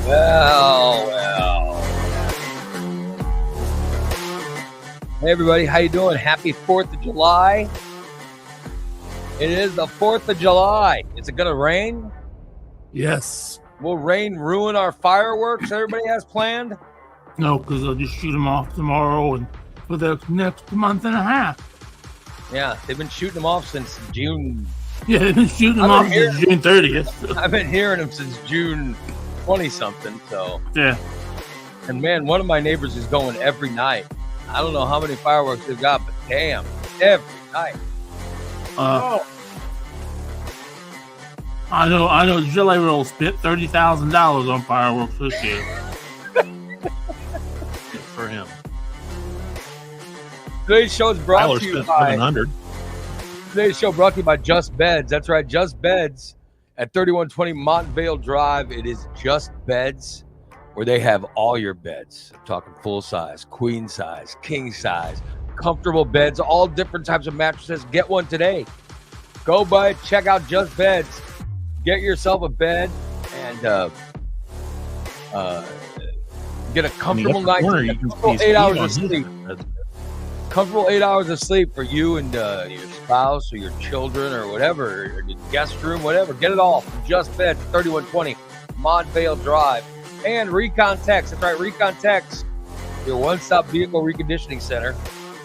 Well. Hey everybody, how you doing? Happy 4th of July. It is the 4th of July. Is it going to rain? Yes. Will rain ruin our fireworks everybody has planned? No, because they'll just shoot them off tomorrow and for the next month and a half. Yeah, they've been shooting them off since June. Yeah, they've been shooting them off since June 30th. I've been hearing them since June 20-something, so. Yeah. And man, one of my neighbors is going every night. I don't know how many fireworks they've got, but damn, every night. I know Jelly Roll spent $30,000 on fireworks this year. For him. Today's show is brought to you by Today's show brought to you by Just Beds. That's right, Just Beds at 3120 Montvale Drive. It is Just Beds, where they have all your beds. I'm talking full size, queen size, king size, comfortable beds, all different types of mattresses. Get one today. Go by, check out Just Beds. Get yourself a bed and get a comfortable night, comfortable 8 hours of sleep. Comfortable 8 hours of sleep for you and your spouse or your children or whatever, or your guest room, whatever. Get it all from Just Beds, 3120 Montvale Drive. And Recon Tex. That's right, Recon Tex, your one-stop vehicle reconditioning center.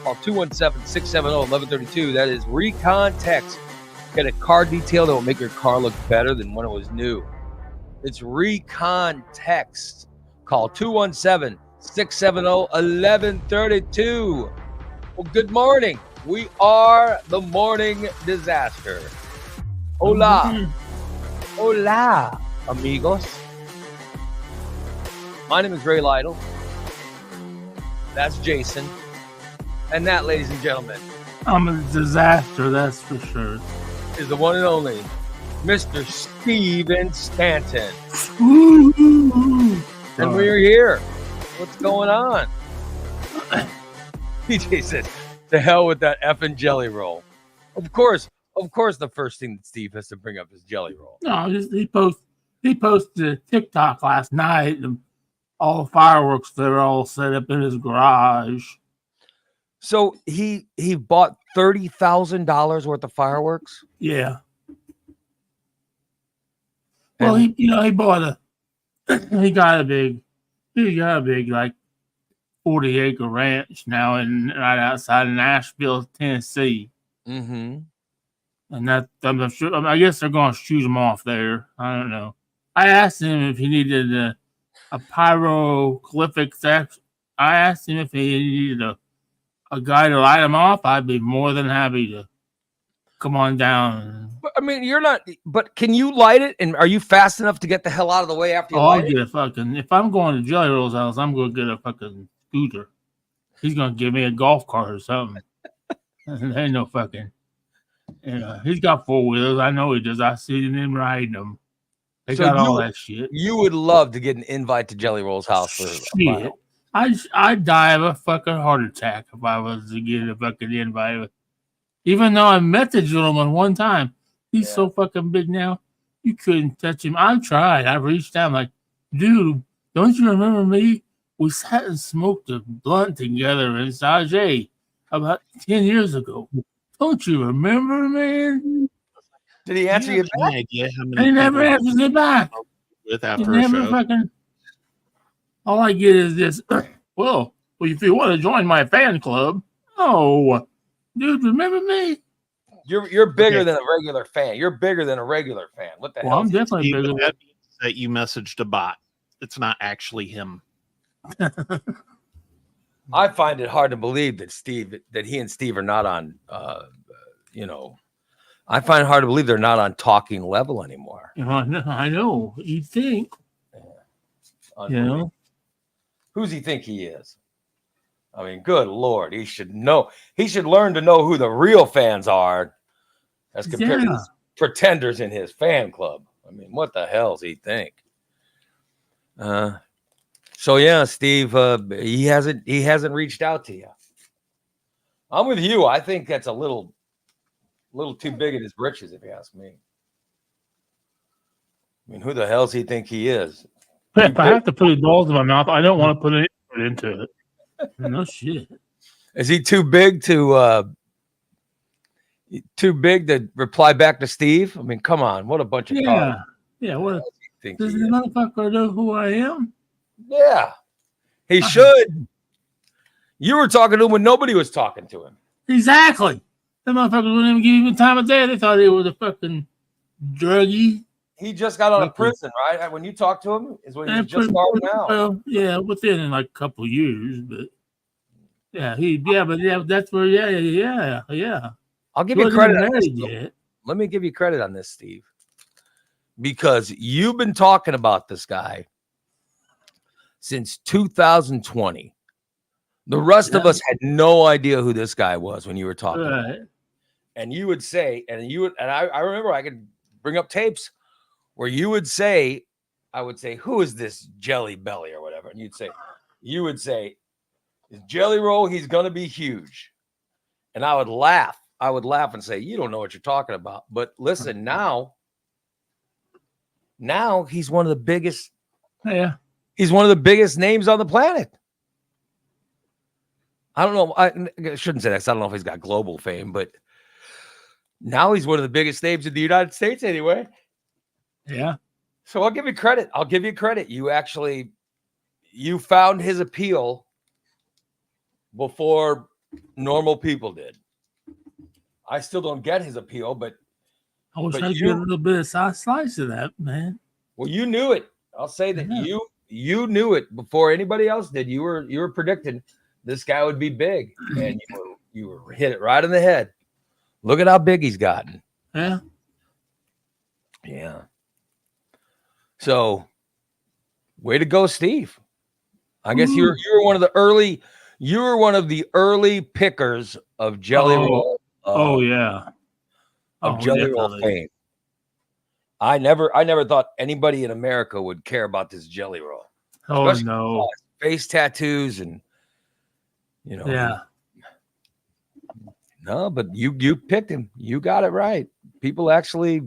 Call 217-670-1132. That is Recon Tex. Get a car detail that will make your car look better than when it was new. It's Recon Tex. Call 217-670-1132. Well, good morning. We are the Morning Disaster. Hola. Hola, amigos. My name is Ray Lytle. That's Jason. And that, ladies and gentlemen, I'm a disaster, that's for sure. Is the one and only Mr. Steven Stanton. And we're here. What's going on? PJ says, to hell with that effing jelly roll. Of course, the first thing that Steve has to bring up is jelly roll. No, he posted a TikTok last night and all the fireworks, they're all set up in his garage. So he bought $30,000 worth of fireworks? Yeah. Well, he got a big like 40-acre ranch now right outside of Nashville, Tennessee. Mm-hmm. And that I'm sure. I guess they're going to shoot him off there. I don't know. I asked him if he needed a pyroglyphic section. I asked him if he needed a guy to light him off. I'd be more than happy to come on down. But, I mean, you're not. But can you light it? And are you fast enough to get the hell out of the way after you light it? If I'm going to Jelly Roll's house, I'm going to get a fucking scooter. He's going to give me a golf cart or something. There ain't no fucking. He's got 4 wheels. I know he does. I see him riding them. They got all that shit. You would love to get an invite to Jelly Roll's house for shit. I'd die of a fucking heart attack if I was to get a fucking invite. Even though I met the gentleman one time, he's so fucking big now, you couldn't touch him. I've tried. I reached out, like, dude, don't you remember me? We sat and smoked a blunt together in Sajay about 10 years ago. Don't you remember, man? Did he answer you back? He never answers me back. All I get is this. Well, if you want to join my fan club, dude, remember me? You're bigger than a regular fan. You're bigger than a regular fan. What the hell? I'm definitely bigger. That means that you messaged a bot. It's not actually him. I find it hard to believe that he and Steve are not on. I find it hard to believe they're not on talking level anymore. I know. You think? Yeah. Who's he think he is? I mean, good Lord, he should know. He should learn to know who the real fans are, as compared to these pretenders in his fan club. I mean, what the hell does he think? So yeah, Steve, he hasn't reached out to you. I'm with you. I think that's a little too big at his britches, if you ask me. I mean, who the hell does he think he is? If I have to put balls in my mouth, I don't want to put any effort into it. No shit. Is he too big to reply back to Steve? I mean, come on, what a bunch of cars. Yeah. What does the motherfucker know who I am? Yeah, he should. You were talking to him when nobody was talking to him. Exactly. The motherfuckers wouldn't even give him time of day. They thought he was a fucking druggie. He just got out of prison, right? When you talked to him, is when he was just starting out. Well, yeah, within like a couple of years, but that's where, yeah. I'll give you credit on this. Let me give you credit on this, Steve, because you've been talking about this guy since 2020. The rest of us had no idea who this guy was when you were talking. Right. And you would say, and I remember I could bring up tapes where you would say, I would say, who is this Jelly Belly or whatever? And you would say, is Jelly Roll, he's going to be huge. And I would laugh and say, you don't know what you're talking about. But listen, now he's one of the biggest. Yeah. He's one of the biggest names on the planet. I don't know. I shouldn't say that. I don't know if he's got global fame, but now he's one of the biggest names in the United States anyway. Yeah. So I'll give you credit. You found his appeal before normal people did. I still don't get his appeal, but I was trying to get a little bit of slice of that, man. Well, you knew it. I'll say that you knew it before anybody else did. You were predicting this guy would be big, and you were hit it right in the head. Look at how big he's gotten. Yeah. Yeah. So, way to go, Steve. I guess you were one of the early. You were one of the early pickers of Jelly Roll. Of Jelly Roll fame. I never thought anybody in America would care about this Jelly Roll. Oh, no. Face tattoos and, Yeah. No, but you picked him. You got it right. People actually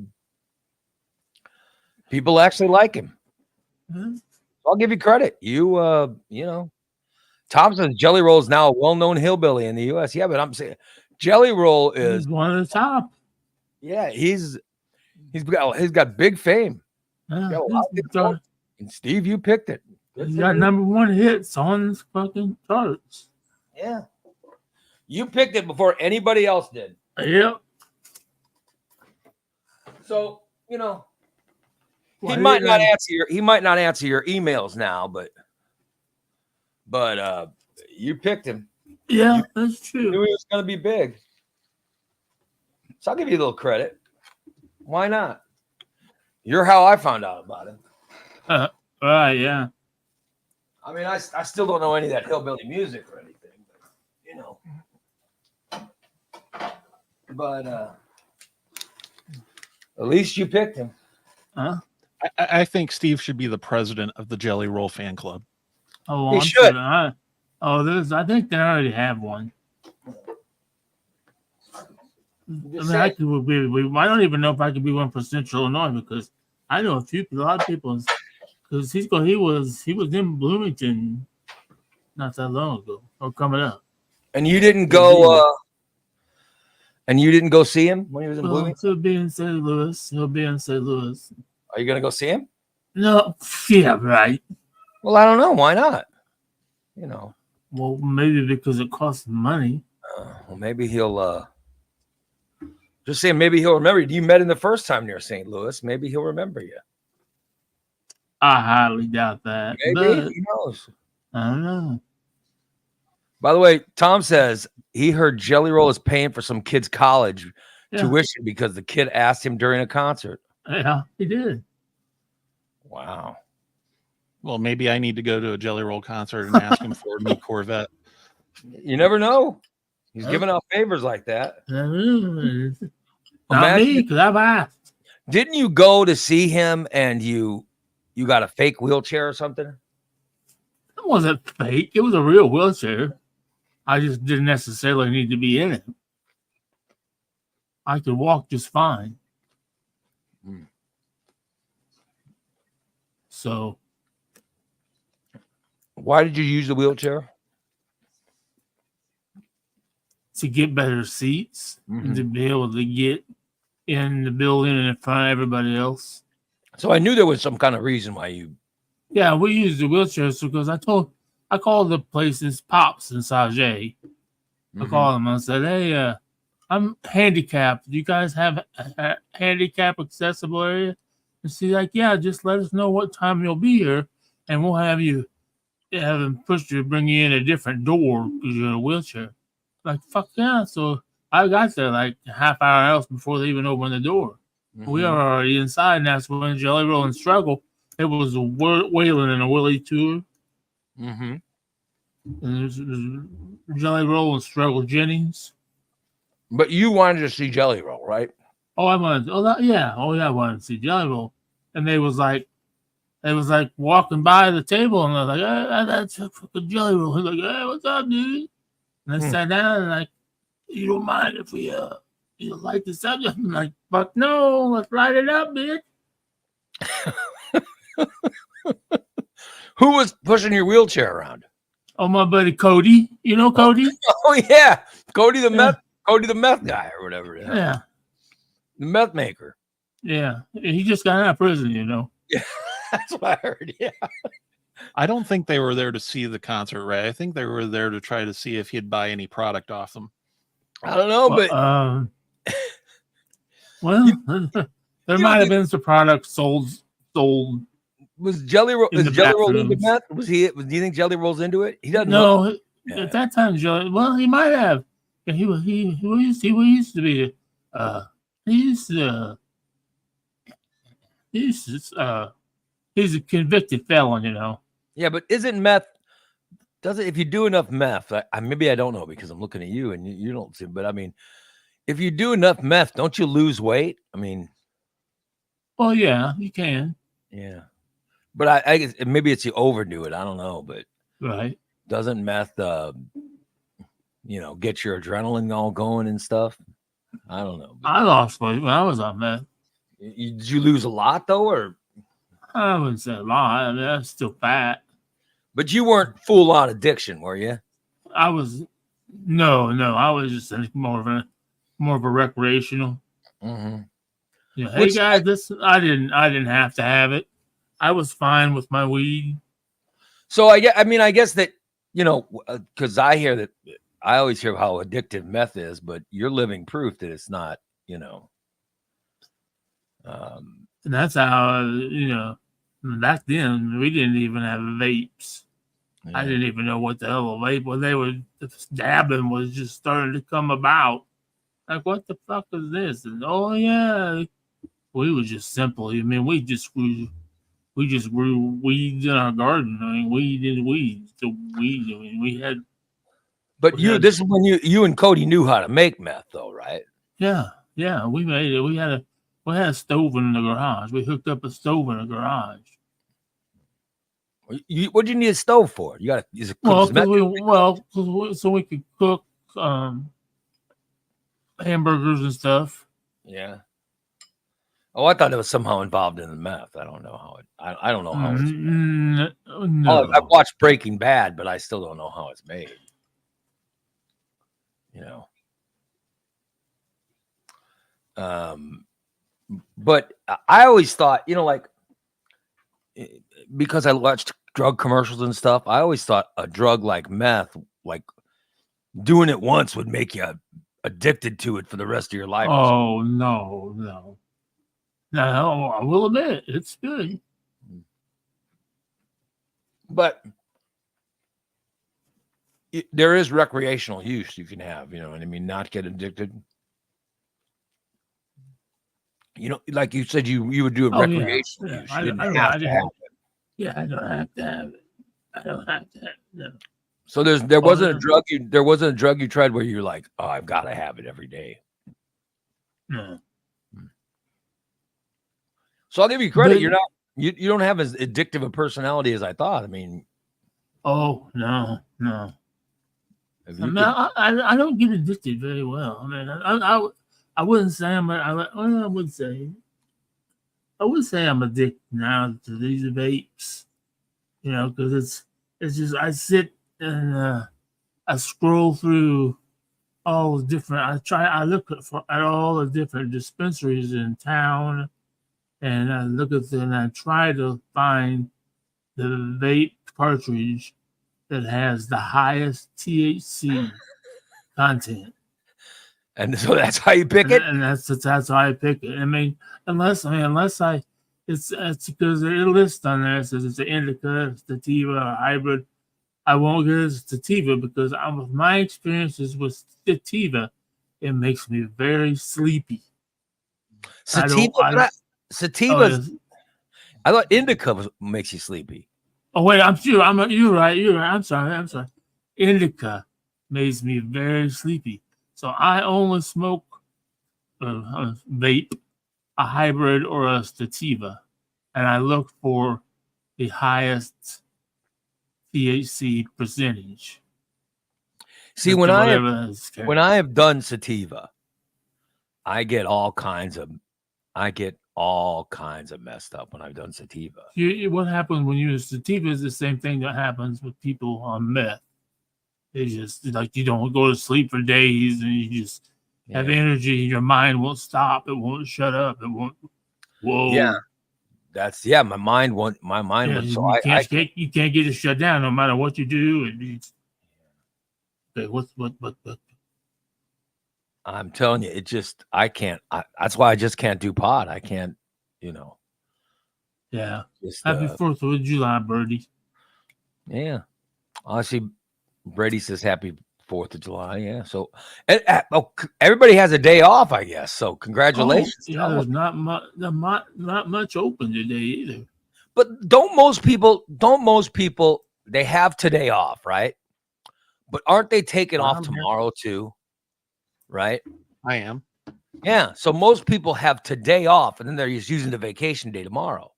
like him. Mm-hmm. I'll give you credit. Tom says Jelly Roll is now a well-known hillbilly in the U.S. Yeah, but I'm saying Jelly Roll is one of the top. Yeah, he's got big fame. Yeah, and Steve, you picked it. He's got #1 hits on his fucking charts. Yeah, you picked it before anybody else did. Yep. So he might not answer your emails now, but you picked him. Yeah, that's true. You knew he was going to be big. So I'll give you a little credit. Why not? You're how I found out about him. Right, yeah. I mean, I still don't know any of that hillbilly music or anything, but at least you picked him. Huh? I think Steve should be the president of the Jelly Roll fan club. Oh, he should. I think they already have one. I don't even know if I could be one for Central Illinois because I know a lot of people. Because he was in Bloomington not that long ago or coming up. And you didn't go. And you didn't go see him when he was in Bloomington. He'll be in St. Louis. Are you gonna go see him? No. Yeah. Right. Well, I don't know. Why not? Well, maybe because it costs money. Well, maybe he'll. Just saying, maybe he'll remember you. You met him the first time near St. Louis. Maybe he'll remember you. I highly doubt that. Maybe. Who knows? I don't know. By the way, Tom says he heard Jelly Roll is paying for some kid's college tuition because the kid asked him during a concert. Yeah, he did. Wow. Well, maybe I need to go to a Jelly Roll concert and ask him for a new Corvette. You never know. He's giving out favors like that. Not me, because I've asked. Didn't you go to see him and you got a fake wheelchair or something? It wasn't fake. It was a real wheelchair. I just didn't necessarily need to be in it. I could walk just fine. So Why did you use the wheelchair? To get better seats Mhm. and to be able to get in the building and in front of everybody else. So I knew there was some kind of reason why you. Yeah, we used the wheelchairs because I called the places Pops and Sajay. I called them. I said, "Hey, I'm handicapped. Do you guys have a handicap accessible area?" And she's like, "Yeah, just let us know what time you'll be here, and we'll have them push you, bring you in a different door because you're in a wheelchair." Like, fuck yeah! So I got there like a half hour else before they even opened the door. We are already inside, and that's when Jelly Roll and Struggle. It was a Waylon and a Willie tour. Mm-hmm. And there's Jelly Roll and Struggle Jennings. But you wanted to see Jelly Roll, right? Oh, I wanted. I wanted to see Jelly Roll, and they was like walking by the table, and I was like, "Hey, that's a fucking Jelly Roll." He's like, "Hey, what's up, dude?" And I sat down and like, "You don't mind if we you like the subject?" I'm like, "Fuck no, let's light it up, bitch." Who was pushing your wheelchair around? Oh, my buddy Cody. You know Cody? Oh yeah, Cody the meth guy or whatever. Yeah. The meth maker. Yeah. He just got out of prison, you know. Yeah, that's what I heard. Yeah. I don't think they were there to see the concert, Ray. I think they were there to try to see if he'd buy any product off them. I don't know, but there might have been some products sold. Was Jelly Roll into meth? Do you think Jelly Roll's into it? He doesn't know. At that time, Jelly. Well, he might have. Yeah, he used to be. He's a convicted felon, you know. Yeah, but isn't meth? If you do enough meth, maybe I don't know because I'm looking at you and you don't see. But I mean, if you do enough meth, don't you lose weight? I mean, well, yeah, you can. Yeah, but I guess maybe it's you overdo it. I don't know, but right. Doesn't meth, get your adrenaline all going and stuff? I don't know. I lost weight when I was on meth. Did you lose a lot though, or? I wouldn't say a lot. I mean, I was still fat. But you weren't full on addiction, were you? I was. No. I was just more of a recreational. Mm-hmm. Yeah. Hey guys, I didn't have to have it. I was fine with my weed. So I guess that because I always hear how addictive meth is, but you're living proof that it's not. And that's how back then we didn't even have vapes. Yeah. I didn't even know what the hell a vape was. The dabbing was just starting to come about. Like, what the fuck is this? And oh yeah, we were just simple. I mean, we just grew weeds in our garden. I mean, weed is weed. So weed. I mean, we had. But this is when you and Cody knew how to make meth, though, right? Yeah, we made it. We had a stove in the garage. We hooked up a stove in the garage. What do you need a stove for? You got to so we could cook hamburgers and stuff. Yeah. Oh, I thought it was somehow involved in the meth. I don't know how it. I don't know how it's made. No. I've watched Breaking Bad, but I still don't know how it's made. But I always thought, because I watched drug commercials and stuff, I always thought a drug like meth, like doing it once would make you addicted to it for the rest of your life. Oh, no. No, I will admit, it's good. But there is recreational use you can have, what I mean? Not get addicted. Like you said, you would do a recreational use. You didn't have to have it. Yeah, I don't have to have it. I don't have to have it. No. So there wasn't a drug you tried where you're like, oh, I've got to have it every day. No. So I'll give you credit. You don't have as addictive a personality as I thought. I mean, oh no. I don't get addicted very well. I mean, I wouldn't say I would say I'm addicted now to these vapes, because It's just I sit and I scroll through all the different. I look at all the different dispensaries in town, and I look at them and I try to find the vape cartridge that has the highest THC content. And so that's how you pick it. And that's how I pick it. I mean, unless it's because it lists on there. It says it's an indica, sativa, or hybrid. I won't get it sativa because with my experiences with sativa, it makes me very sleepy. Sativa, I thought indica makes you sleepy. Oh wait, you're right. I'm sorry. Indica makes me very sleepy. So I only smoke a vape, a hybrid, or a sativa, and I look for the highest THC percentage. See, when I have done sativa, I get all kinds of messed up when I've done sativa. What happens when you use sativa is the same thing that happens with people on meth. They just like you don't go to sleep for days and you just have energy. Your mind won't stop. It won't shut up. It won't. Whoa. Yeah. My mind won't. So you can't get it shut down no matter what you do. Okay, what? I'm telling you, I can't. That's why I just can't do pot. I can't, Yeah. Happy 4th of July, Birdie. Yeah. Honestly, Brady says happy 4th of July. Yeah. So everybody has a day off, I guess. So congratulations. There's not much open today either. But don't most people, they have today off, right? But aren't they taking off tomorrow too? Right? I am. Yeah. So most people have today off and then they're just using the vacation day tomorrow.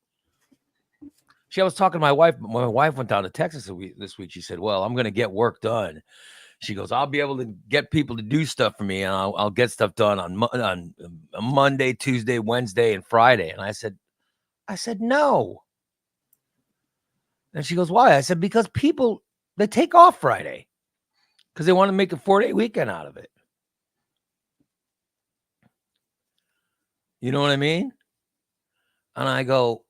I was talking to my wife. When my wife went down to Texas this week, she said, well, I'm going to get work done. She goes, I'll be able to get people to do stuff for me. And I'll get stuff done on Monday, Tuesday, Wednesday, and Friday. And I said, no. And she goes, why? I said, because people, they take off Friday because they want to make a 4-day weekend out of it. You know what I mean? And I go,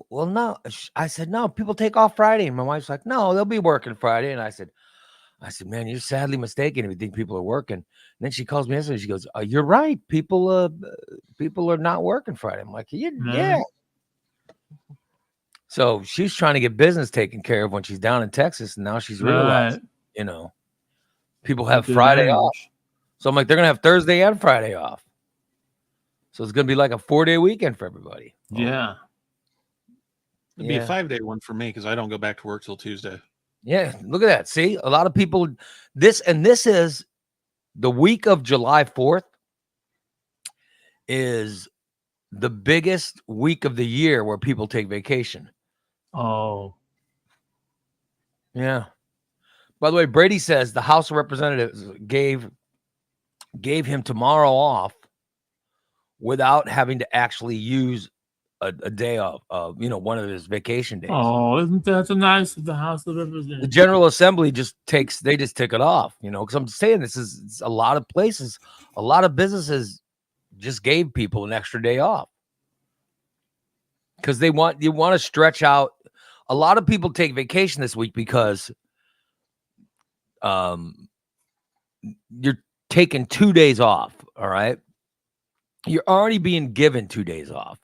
well, no. I said, no, people take off Friday. And my wife's like, no, they'll be working Friday. And I said, man, you're sadly mistaken if you think people are working. And then she calls me yesterday. She goes, you're right. People are not working Friday. I'm like, yeah. So she's trying to get business taken care of when she's down in Texas. And now she's realized, people have Friday off. So I'm like, they're going to have Thursday and Friday off. So it's going to be like a 4-day weekend for everybody. Yeah. It'd be a 5-day one for me because I don't go back to work till Tuesday. Yeah, look at that. See, a lot of people, this is the week of July 4th is the biggest week of the year where people take vacation. Oh. Yeah. By the way, Brady says the House of Representatives gave him tomorrow off without having to actually use a day of one of his vacation days. Oh, isn't that nice of the House of Representatives? The General Assembly just take it off, because I'm saying it's a lot of places, a lot of businesses just gave people an extra day off because you want to stretch out. A lot of people take vacation this week because you're taking 2 days off. All right. You're already being given 2 days off.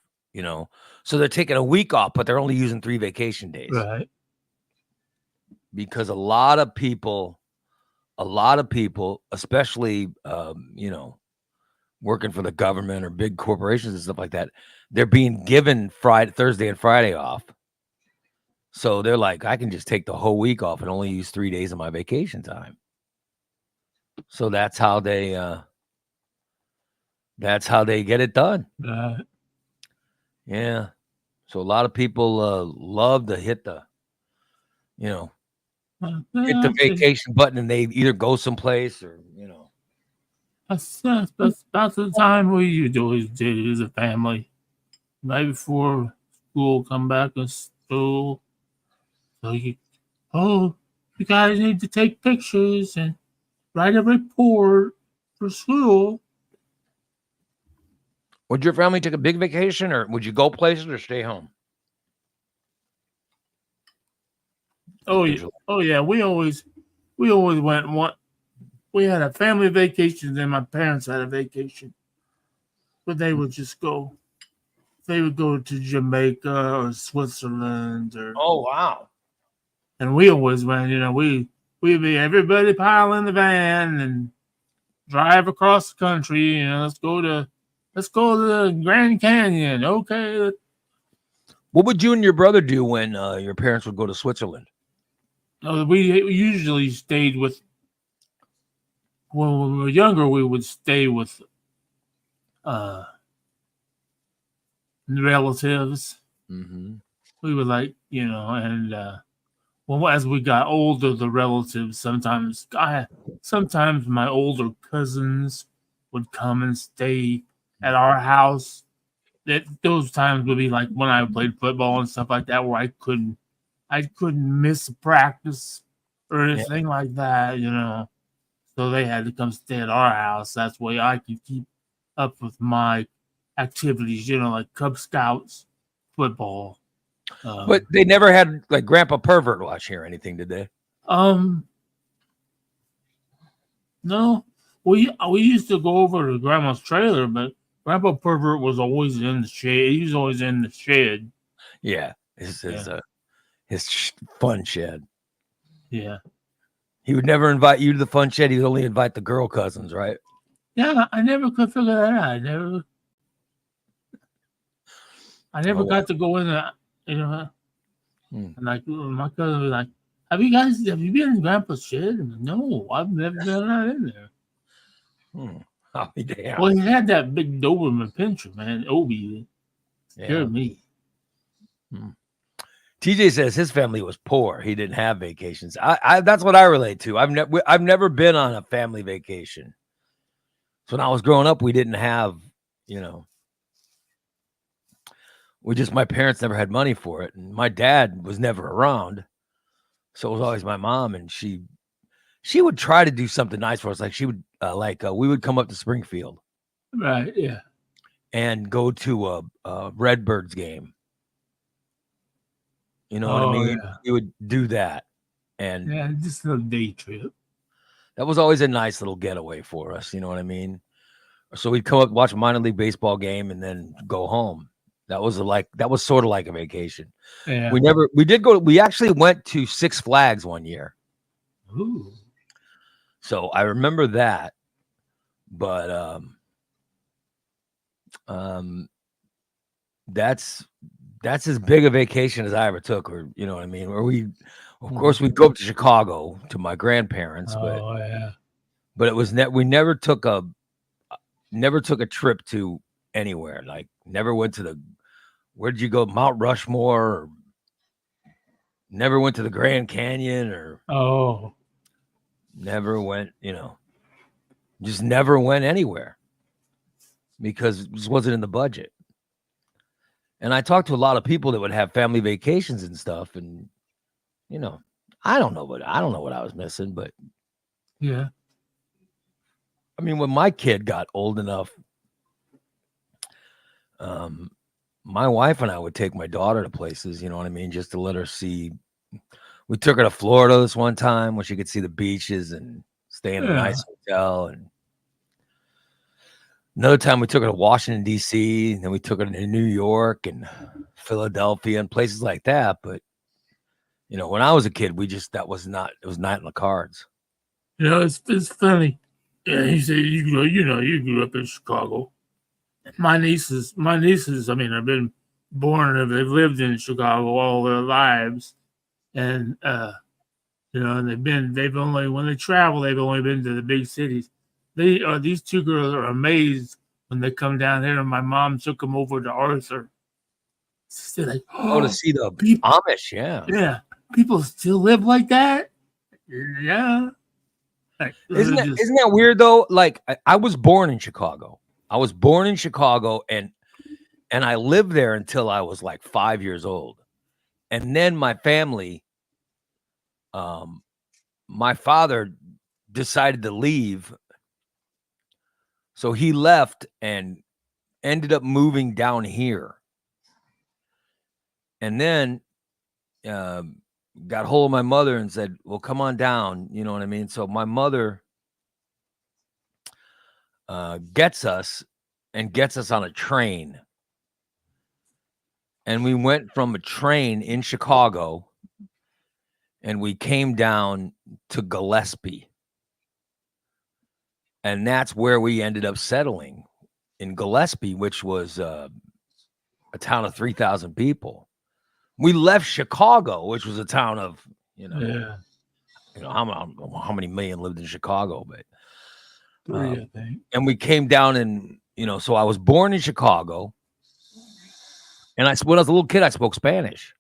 So they're taking a week off, but they're only using 3 vacation days. Right. Because a lot of people, especially, working for the government or big corporations and stuff like that, they're being given Thursday and Friday off. So they're like, I can just take the whole week off and only use 3 days of my vacation time. So that's how they get it done. Yeah. So a lot of people love to hit the vacation button and they either go someplace or, That's about the time we always did as a family. Right before school, come back to school. So you oh, you guys need to take pictures and write a report for school. Would your family take a big vacation, or would you go places or stay home? Oh yeah. We always went one. We had a family vacation, then my parents had a vacation, but they would just go. They would go to Jamaica or Switzerland, Oh wow! and we always went. We'd be everybody pile in the van and drive across the country. Let's go to the Grand Canyon. Okay. What would you and your brother do when your parents would go to Switzerland? We usually stayed with. When we were younger, we would stay with relatives. Mm-hmm. We would and as we got older, the relatives sometimes my older cousins would come and stay at our house. Those times would be like when I played football and stuff like that, where I couldn't miss a practice or anything like that, So they had to come stay at our house. That's why I could keep up with my activities, like Cub Scouts, football. But they never had like Grandpa Pervert watch here or anything, did they? No. We used to go over to Grandma's trailer, but Grandpa Pervert was always in the shed. He was always in the shed. Yeah, his fun shed. Yeah. He would never invite you to the fun shed. He would only invite the girl cousins, right? Yeah, I never could figure that out. I never got to go in there, And like my cousin was like, have you been in Grandpa's shed? Like, no, I've never been out in there. Oh, damn. Well, he had that big Doberman Pinscher, man. Obi scared me. TJ says his family was poor. He didn't have vacations. I that's what I relate to. I've never been on a family vacation. So when I was growing up, we didn't have, my parents never had money for it. And my dad was never around. So it was always my mom. And she would try to do something nice for us. Like she would, we would come up to Springfield. Right. Yeah. And go to a Redbirds game. You know what I mean? Yeah. You would do that. And just a day trip. That was always a nice little getaway for us. You know what I mean? So we'd come up, watch a minor league baseball game, and then go home. That was sort of like a vacation. Yeah. We actually went to Six Flags one year. Ooh. So I remember that. But that's as big a vacation as I ever took, or you know what I mean? Where we'd go up to Chicago to my grandparents, but it was we never took a trip to anywhere. Like never went to where did you go? Mount Rushmore, or never went to the Grand Canyon, or never went, just never went anywhere because it just wasn't in the budget. And I talked to a lot of people that would have family vacations and stuff, and I don't know what I was missing, but yeah. I mean, when my kid got old enough, my wife and I would take my daughter to places, you know what I mean, just to let her see. We took her to Florida this one time where she could see the beaches and stay in a nice hotel. And another time we took her to Washington, D.C., and then we took her to New York and Philadelphia and places like that. But, when I was a kid, it was not in the cards. It's funny. Yeah, he said, you grew up in Chicago. My nieces, I mean, have been born and they've lived in Chicago all their lives. And, and when they travel, they've only been to the big cities. These two girls are amazed when they come down here, and my mom took them over to Arthur. They're like, to see the Amish, yeah, people still live like that, yeah. Like, isn't that weird though? Like I was born in Chicago. and I lived there until I was like 5 years old, and then my family my father decided to leave. So he left and ended up moving down here. And then got hold of my mother and said, well, come on down. You know what I mean? So my mother gets us on a train. And we went from a train in Chicago and we came down to Gillespie. And that's where we ended up settling, in Gillespie, which was a town of 3,000 people. We left Chicago, which was a town of, how many million lived in Chicago, but 3, I think. And we came down and, so I was born in Chicago. And when I was a little kid, I spoke Spanish.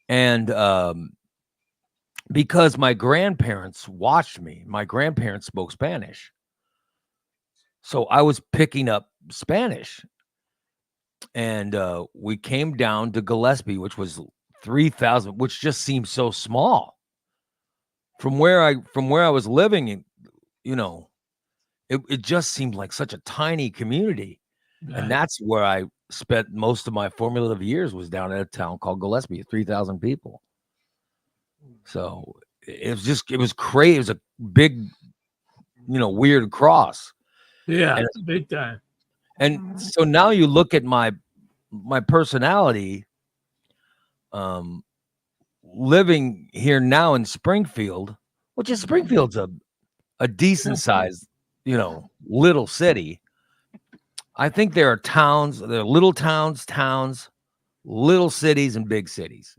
And because my grandparents watched me, my grandparents spoke Spanish. So I was picking up Spanish. And we came down to Gillespie, which was 3,000, which just seemed so small. From where I was living, it just seemed like such a tiny community. Yeah. And that's where I spent most of my formative years, was down at a town called Gillespie, 3,000 people. So it was crazy. It was a big, weird cross. Yeah, it's big time. And so now you look at my personality, living here now in Springfield, which is Springfield's a decent sized, little city. I think there are little towns, little cities, and big cities.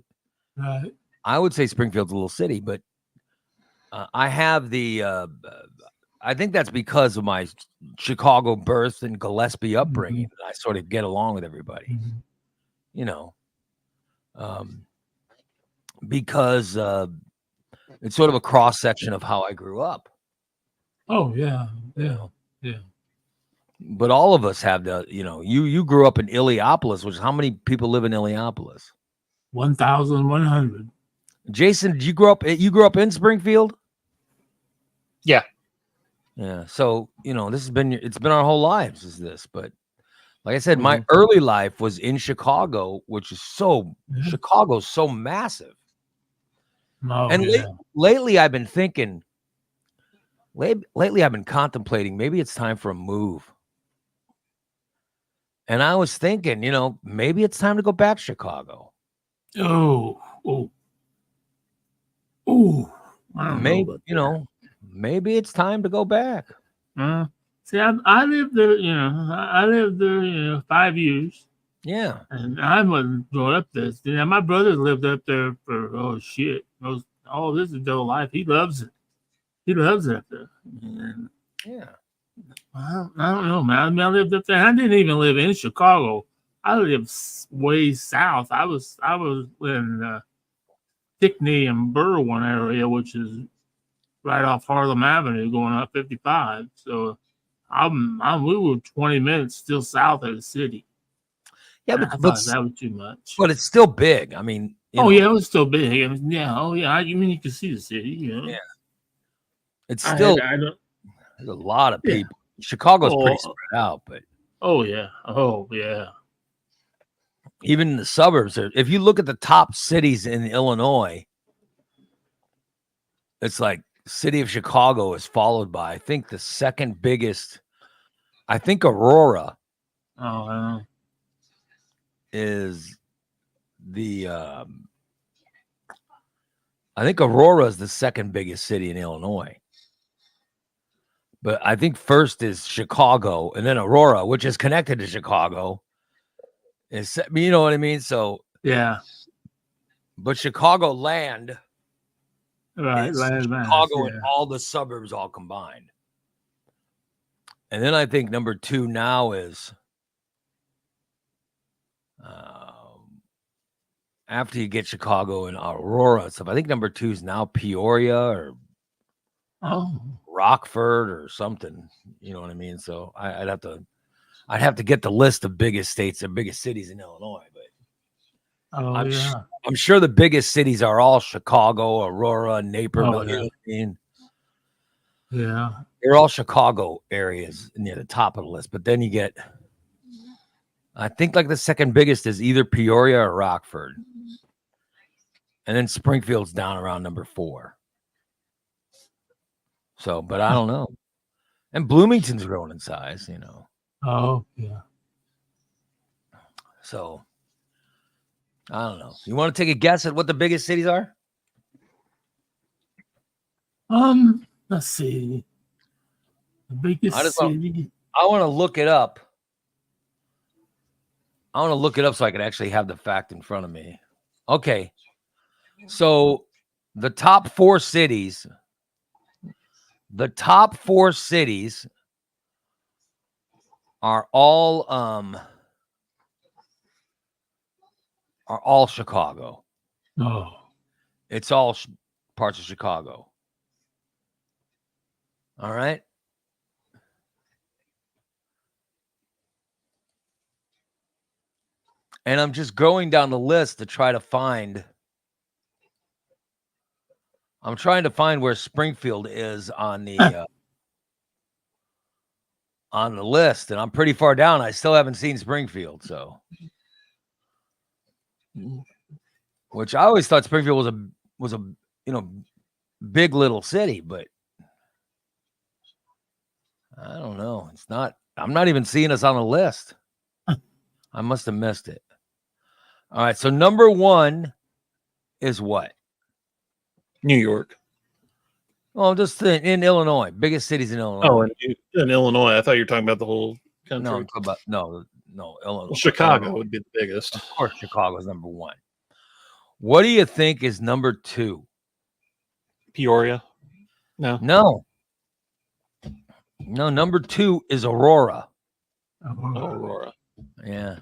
Right. I would say Springfield's a little city, but I have I think that's because of my Chicago birth and Gillespie upbringing. I sort of get along with everybody, because it's sort of a cross section of how I grew up. Oh yeah. But all of us have you grew up in Illiopolis, which is, how many people live in Illiopolis? 1,100. Jason, did you grew up in Springfield? Yeah. Yeah. So, it's been our whole lives is this, but like I said, my early life was in Chicago, which is Chicago's so massive. Oh, and lately I've been thinking, lately I've been contemplating, maybe it's time for a move. And I was thinking, maybe it's time to go back to Chicago. Maybe it's time to go back. See, I lived there, I lived there, 5 years. Yeah. And I wasn't growing up there. Yeah, my brother lived up there for, this is their life. He loves it. He loves it up there. And, yeah. I don't know, man. I mean, I lived up there. I didn't even live in Chicago. I lived way south. I was in Stickney and Berwyn area, which is right off Harlem Avenue, going up 55. So we were 20 minutes still south of the city. Yeah, but that was too much. But it's still big. I mean, yeah, it was still big. I mean, yeah. Oh yeah. You mean you can see the city? Yeah. It's still there's a lot of people. Chicago's pretty spread out, but yeah. Even in the suburbs, if you look at the top cities in Illinois, it's like city of Chicago is followed by, I think, the second biggest. I think Aurora. Is the I think Aurora is the second biggest city in Illinois. But I think first is Chicago, and then Aurora, which is connected to Chicago. You know what I mean? So yeah. But Chicago land, right? Chicago and all the suburbs all combined. And then I think number 2 now is after you get Chicago and Aurora and stuff. I think number 2 is now Peoria or Rockford or something. You know what I mean? So I'd have to get the list of biggest states and biggest cities in Illinois, but Oh, I'm sure the biggest cities are all Chicago, Aurora, Naperville. Oh, yeah. You know what I mean? Yeah. They're all Chicago areas near the top of the list. But then you get, I think like the second biggest is either Peoria or Rockford. And then Springfield's down around number 4. So, but I don't know. And Bloomington's growing in size, you know. Oh, yeah. So, I don't know. You want to take a guess at what the biggest cities are? Let's see. The biggest city. I want to look it up. I want to look it up so I can actually have the fact in front of me. Okay. So the top 4 cities are all Chicago. Oh. It's all parts of Chicago. All right. And I'm just going down the list to try to find. I'm trying to find where Springfield is on the list, and I'm pretty far down. I still haven't seen Springfield, so. Which I always thought Springfield was a big little city, but I don't know. It's not. I'm not even seeing us on the list. I must have missed it. All right. So number 1 is what? New York. Oh, just in Illinois. Biggest cities in Illinois. Oh, in Illinois. I thought you were talking about the whole country. No, I'm talking about no. Illinois. Well, Chicago would be the biggest. Of course, Chicago is number 1. What do you think is number 2? Peoria. No. Number 2 is Aurora. Aurora. Yeah.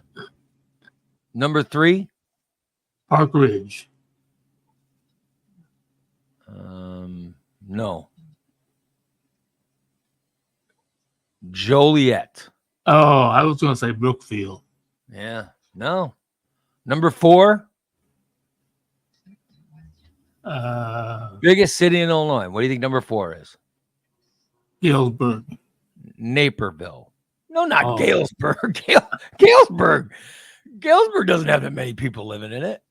Number 3? Park Ridge. No. Joliet. Oh, I was going to say Brookfield. Yeah. No. Number 4? Biggest city in Illinois. What do you think number 4 is? Galesburg. Naperville. No, not Galesburg. Galesburg. Galesburg doesn't have that many people living in it.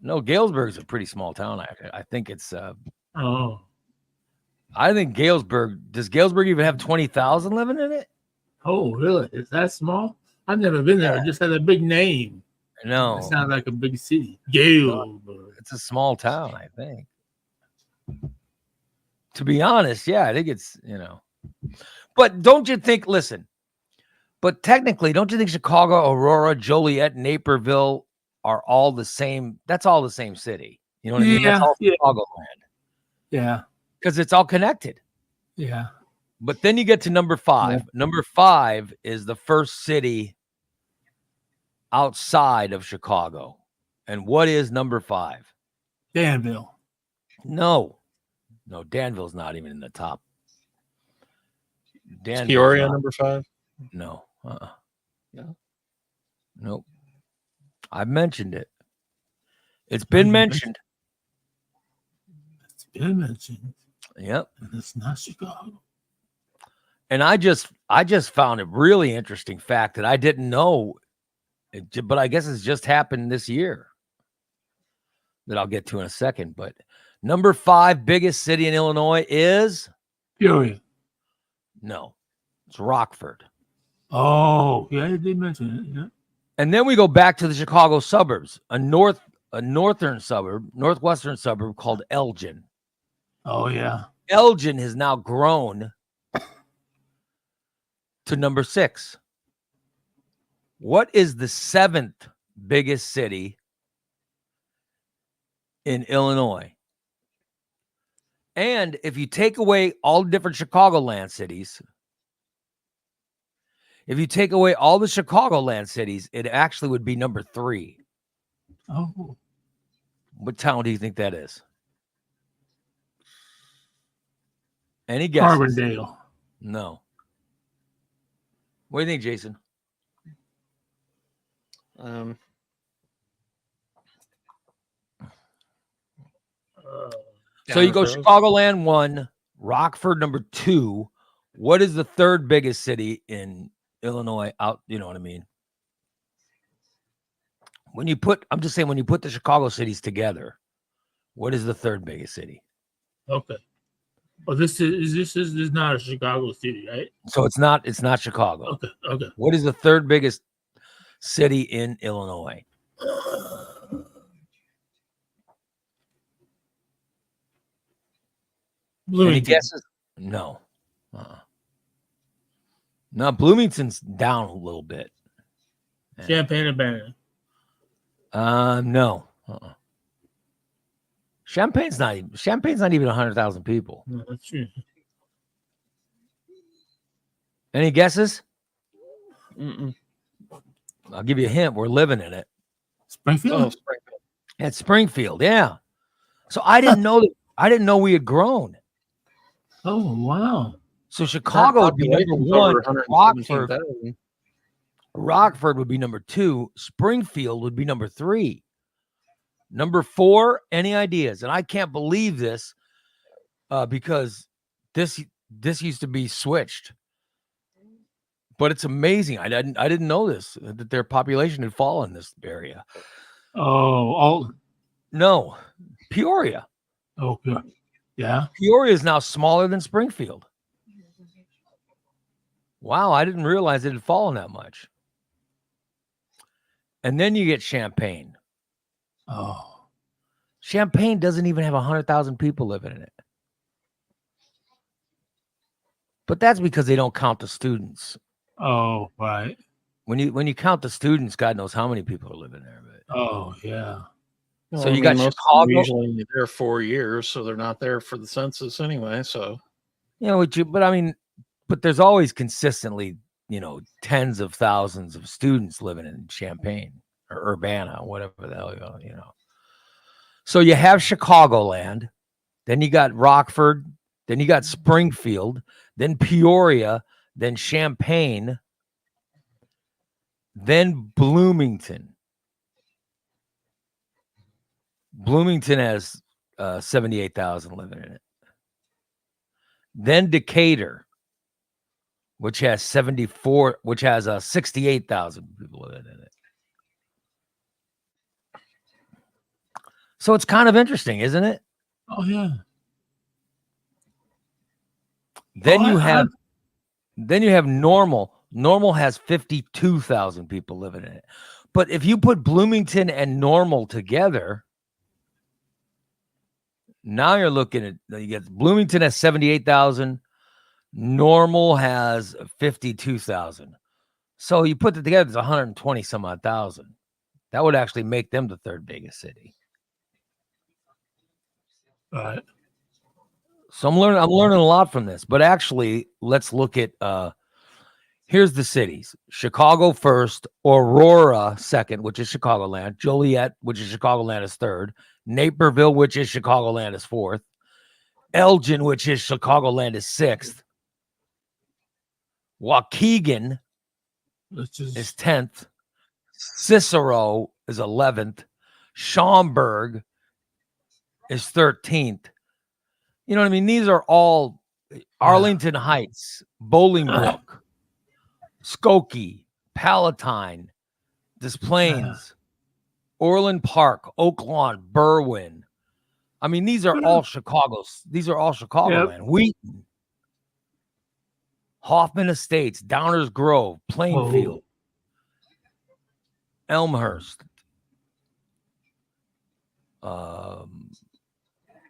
No, Galesburg's a pretty small town. I think it's. I think Galesburg. Does Galesburg even have 20,000 living in it? Oh, really? Is that small? I've never been there. It just had a big name. No, it sounds like a big city. Galesburg. It's a small town, I think. To be honest, yeah, I think it's But don't you think? Listen, but technically, don't you think Chicago, Aurora, Joliet, Naperville are all the same? That's all the same city. You know what I mean? That's all Chicagoland. Yeah. Because it's all connected. Yeah. But then you get to number 5. Yeah. Number 5 is the first city outside of Chicago. And what is number 5? Danville. No, Danville's not even in the top. Peoria number 5? No. No. Nope. I've mentioned it. It's been mentioned. It's been mentioned. Yep. And it's not Chicago. And I just found a really interesting fact that I didn't know, but I guess it's just happened this year that I'll get to in a second. But number 5 biggest city in Illinois is Peoria. No, it's Rockford. Oh, yeah, you did mention it. Yeah. And then we go back to the Chicago suburbs, a northwestern suburb called Elgin. Oh, yeah. Elgin has now grown to number 6. What is the 7th biggest city in Illinois? And if you take away all the different Chicagoland cities, if you take away all the Chicagoland cities, it actually would be number 3. Oh. What town do you think that is? Any guesses? Carbondale. No. What do you think, Jason? So you go Chicagoland 1, Rockford number 2. What is the third biggest city in Illinois? Out, you know what I mean? When you put the Chicago cities together, what is the third biggest city? Okay. Well, this is not a Chicago city, right? So it's not Chicago. Okay. Okay. What is the third biggest city in Illinois? Bloomington. Any guesses? No. No, Bloomington's down a little bit. Champaign-Urbana. No. Champagne's not even 100,000 people. No, that's true. Any guesses? Mm-mm. I'll give you a hint. We're living in it. Springfield? Oh, Springfield. At Springfield, yeah. So I didn't know that. I didn't know we had grown. Oh, wow. So Chicago would be number 1. Rockford would be number 2. Springfield would be number 3. Number 4, any ideas? And I can't believe this because this used to be switched. But it's amazing. I didn't know this, that their population had fallen in this area. Oh, No, Peoria. oh, good. Yeah. Peoria is now smaller than Springfield. Wow, I didn't realize it had fallen that much. And then you get Champaign. Oh. Champaign doesn't even have 100,000 people living in it. But that's because they don't count the students. Oh, right. When you count the students, God knows how many people are living there. But Oh, yeah. so you got most Chicago. usually they're 4 years, so they're not there for the census anyway. So but there's always consistently, tens of thousands of students living in Champaign or Urbana, whatever the hell, So you have Chicagoland, then you got Rockford, then you got Springfield, then Peoria, then Champaign, then Bloomington. Bloomington has 78,000 living in it. Then Decatur, which has 68,000 people living in it. So it's kind of interesting, isn't it? Oh, yeah. Then you have Normal. Normal has 52,000 people living in it. But if you put Bloomington and Normal together, now you're looking at, you get Bloomington has 78,000. Normal has 52,000. So you put it together, it's 120 some odd thousand. That would actually make them the third biggest city. All right. So I'm learning a lot from this. But actually, let's look at here's the cities. Chicago first, Aurora second, which is Chicagoland, Joliet, which is Chicagoland, is third, Naperville, which is Chicagoland, is fourth, Elgin, which is Chicagoland, is sixth, Waukegan is 10th, Cicero is 11th, Schaumburg is 13th. You know what I mean? These are all Arlington Heights, Bolingbrook, Skokie, Palatine, Des Plaines, Orland Park, Oak Lawn, Berwyn. I mean, these are all Chicago's. These are all Chicagoland. Yep. Wheaton, Hoffman Estates, Downers Grove, Plainfield, Elmhurst,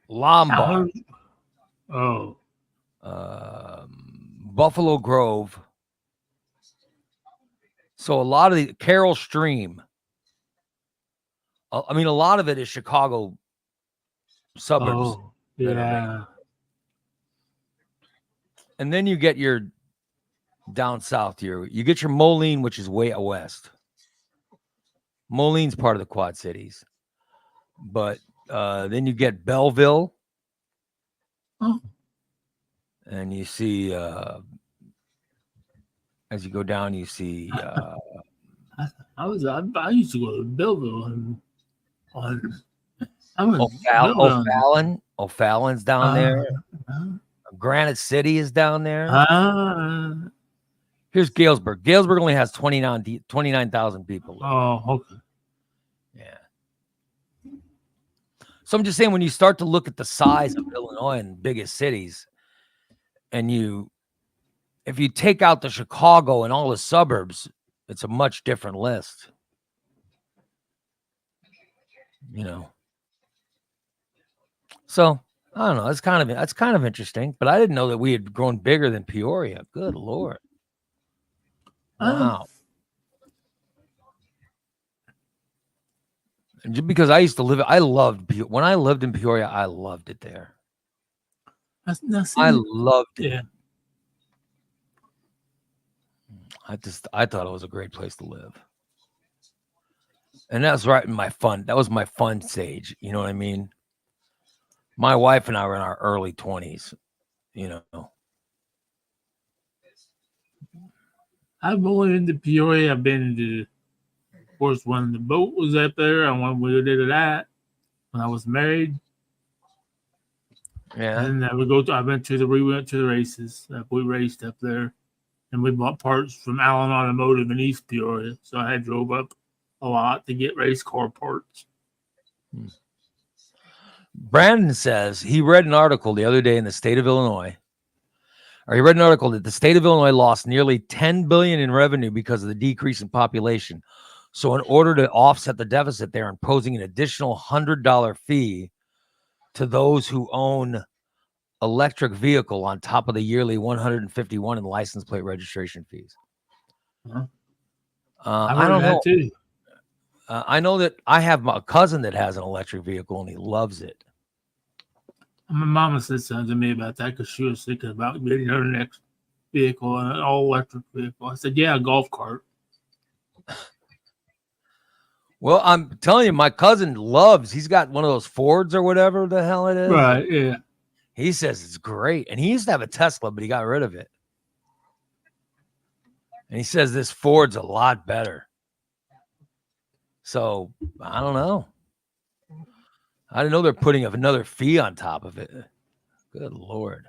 Lombard, Buffalo Grove. So a lot of the Carroll Stream. I mean, a lot of it is Chicago suburbs. Oh, yeah. And then you get your down south here. You get your Moline, which is way out west. Moline's part of the Quad Cities. But then you get Belleville. Oh. And you see, as you go down, you see I used to go to Belleville and I'm in O'Fallon. O'Fallon's down there. uh, Granite City is down there. uh, Here's Galesburg. Galesburg only has 29,000 people. oh, okay. Yeah. So I'm just saying, when you start to look at the size of Illinois and biggest cities, and if you take out the Chicago and all the suburbs, it's a much different list. You know. So I don't know. That's kind of interesting, but I didn't know that we had grown bigger than Peoria. Good Lord. Wow. And just because I used to live, when I lived in Peoria, I loved it there. I loved it. Yeah. I thought it was a great place to live. And that's right in that was my fun stage. You know what I mean? My wife and I were in our early 20s, you know. I've only been to Peoria. I've been to, of course, when the boat was up there, and when we did that, when I was married. Yeah. And we went to the races. We raced up there, and we bought parts from Allen Automotive in East Peoria. So I drove up a lot to get race car parts. Brandon says he read an article the other day in the state of Illinois. Or he read an article that the state of Illinois lost nearly $10 billion in revenue because of the decrease in population. So in order to offset the deficit, they're imposing an additional $100 fee to those who own electric vehicle on top of the yearly $151 in license plate registration fees. I don't know. Too. I know that I have a cousin that has an electric vehicle and he loves it. My mama said something to me about that because she was thinking about getting her next vehicle, an all-electric vehicle. I said, yeah, a golf cart. Well, I'm telling you, my cousin he's got one of those Fords or whatever the hell it is. Right, yeah. He says it's great. And he used to have a Tesla, but he got rid of it. And he says this Ford's a lot better. So, I don't know. I didn't know they're putting another fee on top of it. Good Lord.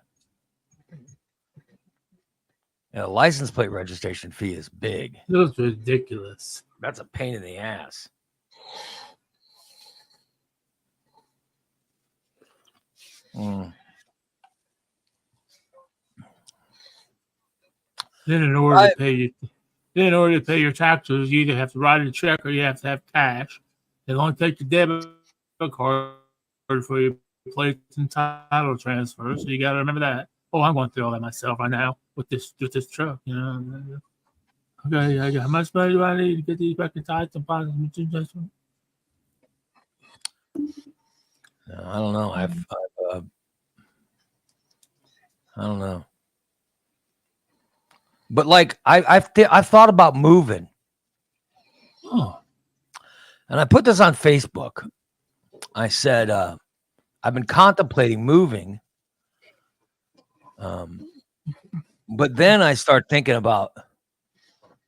Yeah, the license plate registration fee is big. That's ridiculous. That's a pain in the ass. Then in order to pay your taxes, you either have to write a check or you have to have cash. They don't take your debit card for your plates and title transfer, so you got to remember that. Oh, I'm going through all that myself right now with this truck, you know. Okay, how much money do I need to get these fucking tithes and deposits? I don't know. I don't know. But like I've thought about moving. Oh. And I put this on Facebook. I said I've been contemplating moving. But then I start thinking about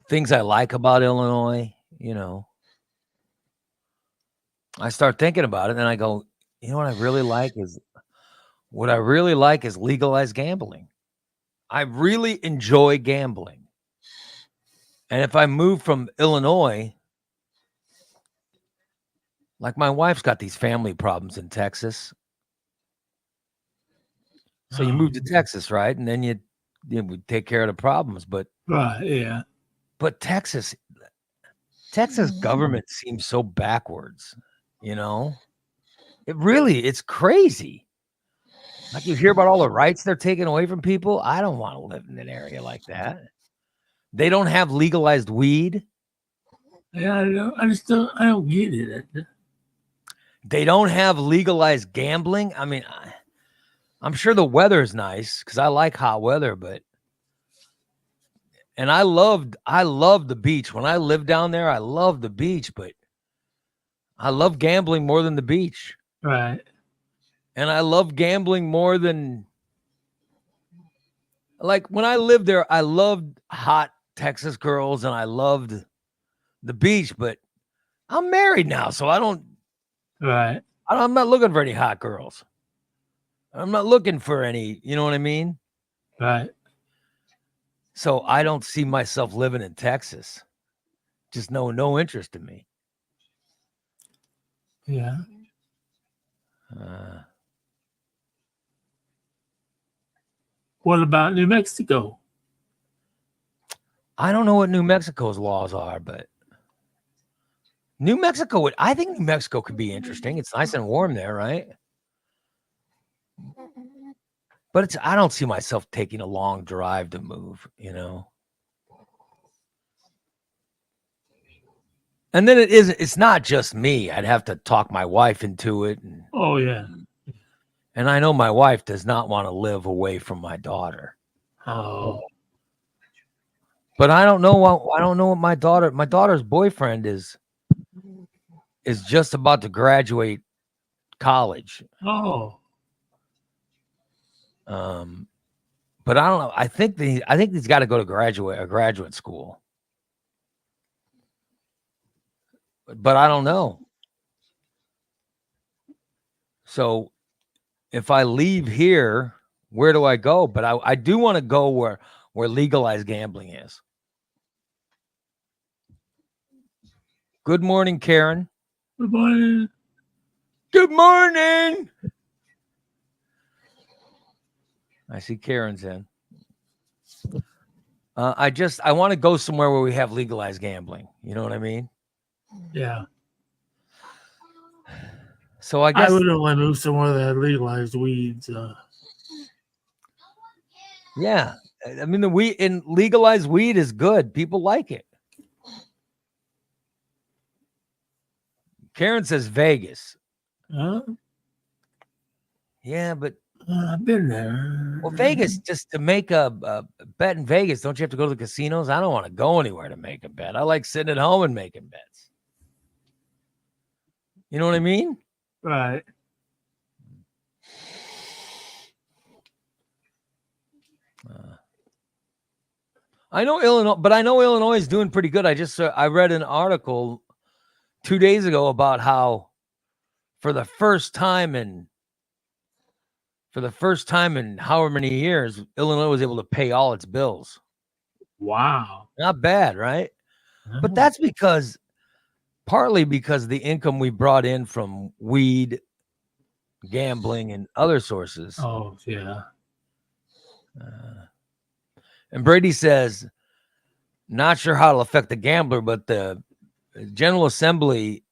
things I like about Illinois, you know. I start thinking about it and I go, you know what I really like is legalized gambling. I really enjoy gambling. And if I move from Illinois, like my wife's got these family problems in Texas. So you move to Texas, right? And then you would take care of the problems. But right, yeah. But Texas government seems so backwards, you know? It's crazy. Like you hear about all the rights they're taking away from people. I don't want to live in an area like that. They don't have legalized weed. Yeah, I don't get it. They don't have legalized gambling. I mean, I'm sure the weather's nice because I like hot weather, and I love the beach. When I lived down there, I loved the beach, but I love gambling more than the beach. Right. And I love gambling more than, like, when I lived there, I loved hot Texas girls and I loved the beach, but I'm married now, so Right. I'm not looking for any hot girls. I'm not looking for any, you know what I mean? Right. So I don't see myself living in Texas. Just no interest in me. Yeah. What about New Mexico? I don't know what New Mexico's laws are, but I think New Mexico could be interesting. It's nice and warm there, right? But I don't see myself taking a long drive to move, you know. And then it's not just me. I'd have to talk my wife into it. Oh yeah. And I know my wife does not want to live away from my daughter. Oh. But I don't know what my daughter's boyfriend is just about to graduate college. Oh. But I don't know. I think he's got to go to graduate school. But I don't know. So if I leave here, where do I go? But I do want to go where legalized gambling is. Good morning, Karen. Good morning. Good morning. I see Karen's in. I want to go somewhere where we have legalized gambling. You know what I mean? Yeah. So I guess I would only move somewhere that had legalized weeds. Yeah, I mean legalized weed is good. People like it. Karen says Vegas. Yeah, but I've been there. Well, Vegas, just to make a bet in Vegas, don't you have to go to the casinos? I don't want to go anywhere to make a bet. I like sitting at home and making bets. You know what I mean? Right. I know Illinois is doing pretty good. I read an article 2 days ago about how for the first time in however many years, Illinois was able to pay all its bills. Wow. Not bad, right? But that's partly because the income we brought in from weed, gambling, and other sources. Oh, yeah. And Brady says, not sure how it'll affect the gambler, but the General Assembly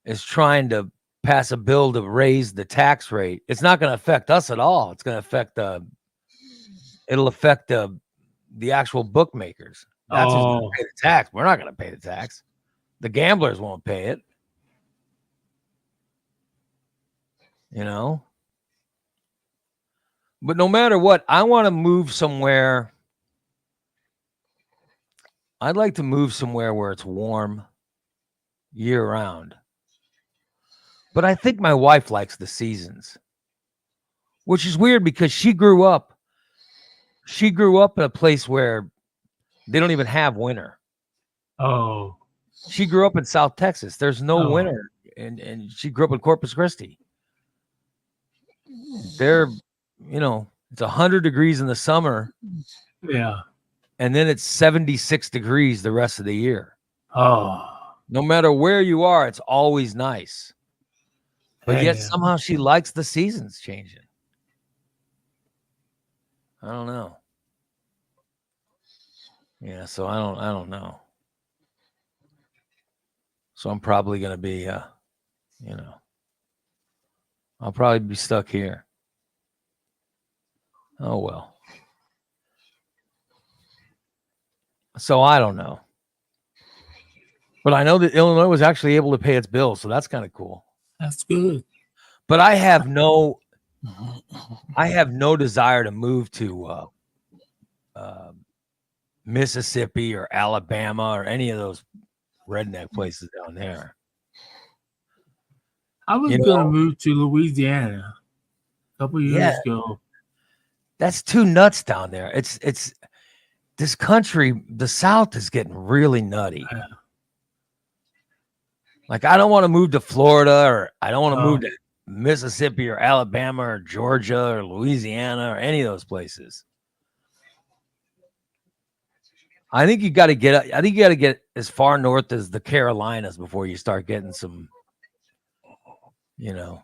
is trying to pass a bill to raise the tax rate. It's not going to affect us at all. It's going to affect it'll affect the actual bookmakers. That's who's going to pay the tax. We're not going to pay the tax. The gamblers won't pay it. You know? But no matter what, I want to move somewhere. I'd like to move somewhere where it's warm year round. But I think my wife likes the seasons, which is weird because she grew up in a place where they don't even have winter. Oh. She grew up in South Texas. There's no winter. And she grew up in Corpus Christi. They're, it's 100 degrees in the summer. Yeah. And then it's 76 degrees the rest of the year. Oh. No matter where you are, it's always nice. But yet somehow she likes the seasons changing. I don't know. Yeah, so I don't know. So I'm probably going to be, I'll probably be stuck here. Oh, well. So I don't know. But I know that Illinois was actually able to pay its bills, so that's kind of cool. That's good. But I have no desire to move to Mississippi or Alabama or any of those redneck places down there. I was going to move to Louisiana a couple years ago. That's too nuts down there. this country, the South is getting really nutty. Yeah. Like, I don't want to move to Florida, or I don't want to Oh. move to Mississippi or Alabama or Georgia or Louisiana or any of those places. I think you got to get as far north as the Carolinas before you start getting some, before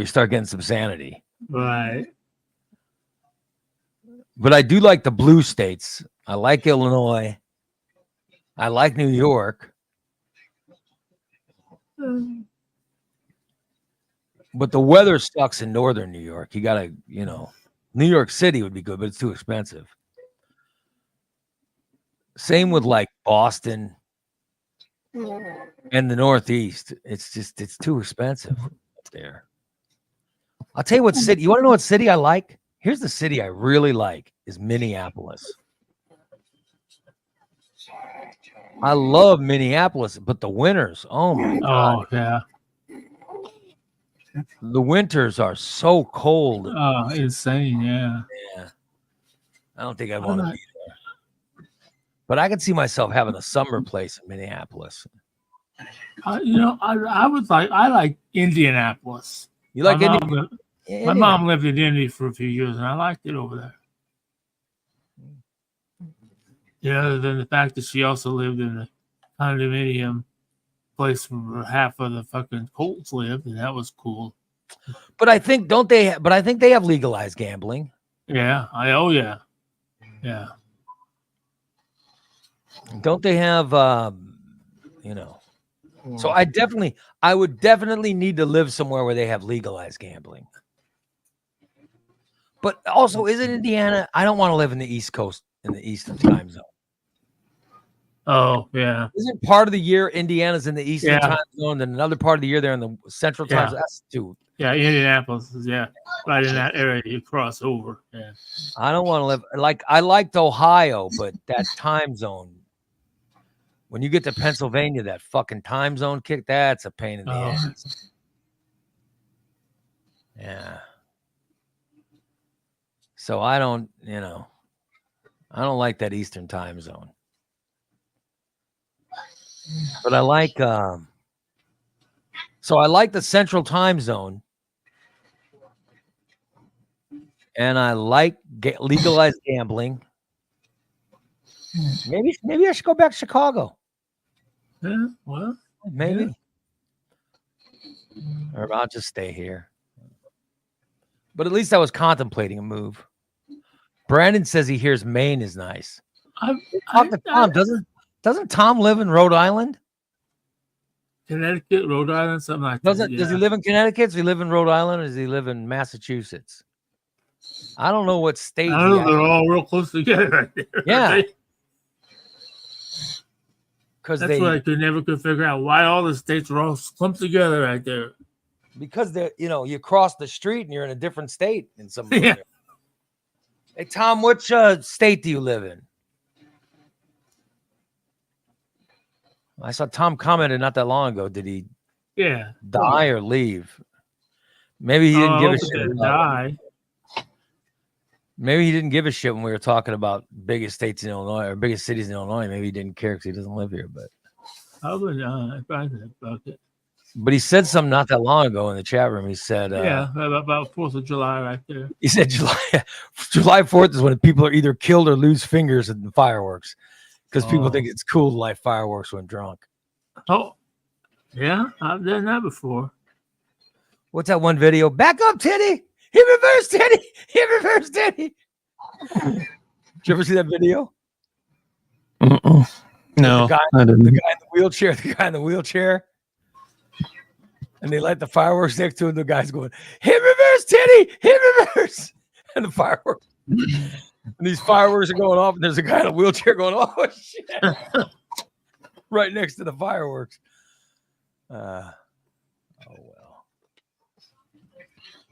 you start getting some sanity. Right. But I do like the blue states. I like Illinois. I like New York. But the weather sucks in northern New York. You got to, New York City would be good, but it's too expensive. Same with like Boston and the Northeast. It's too expensive up there. I'll tell you what city. You want to know what city I like? Here's the city I really like is Minneapolis. I love Minneapolis, but the winters, oh my God. Oh, yeah. The winters are so cold. Oh, insane. Yeah. Yeah. I don't think I want to be there. But I could see myself having a summer place in Minneapolis. I like Indianapolis. You like my Indy? mom, my mom lived in Indy for a few years, and I liked it over there. Other than the fact that she also lived in a condominium place where half of the fucking Colts lived, and that was cool. But I think they have legalized gambling. Yeah. Yeah. Don't they have So I would definitely need to live somewhere where they have legalized gambling. But also, isn't Indiana? I don't want to live in the East Coast in the Eastern time zone. Oh, yeah. Isn't part of the year Indiana's in the Eastern Yeah. time zone, then another part of the year they're in the Central time Yeah. zone? That's too. Yeah, Indianapolis is, right in that area you cross over. Yeah. I don't want to live I liked Ohio, but that time zone. When you get to Pennsylvania, that fucking time zone kick, that's a pain in the ass. Yeah. So I don't like that Eastern time zone. But I like I like the Central time zone. And I like legalized gambling. Maybe I should go back to Chicago. Yeah, well, maybe. Or I'll just stay here. But at least I was contemplating a move. Brandon says he hears Maine is nice. Talk to Tom. Doesn't Tom live in Rhode Island? Connecticut, Rhode Island, something like that. Does he live in Connecticut? Does he live in Rhode Island, or does he live in Massachusetts? I don't know what state. I know they're all real close together right there. Yeah. Because that's what I never could figure out, why all the states are all clumped together right there. Because they're, you cross the street and you're in a different state in some. Yeah. Hey Tom, which state do you live in? I saw Tom commented not that long ago. Did he die or leave? Maybe he didn't give a shit. Die. Maybe he didn't give a shit when we were talking about biggest states in Illinois or biggest cities in Illinois. Maybe he didn't care because he doesn't live here. But probably not. About it. But he said something not that long ago in the chat room. He said, about 4th of July right there. He said July 4th is when people are either killed or lose fingers in the fireworks because people think it's cool to light fireworks when drunk. Oh, yeah. I've done that before. What's that one video? Back up, Teddy. He reversed Teddy. He reversed Teddy. Did you ever see that video? No, I didn't. The guy in the wheelchair. And they light the fireworks next to him. The guy's going, hit reverse, Teddy, hit reverse. And the fireworks. And these fireworks are going off. And there's a guy in a wheelchair going, oh, shit. Right next to the fireworks. Oh, well.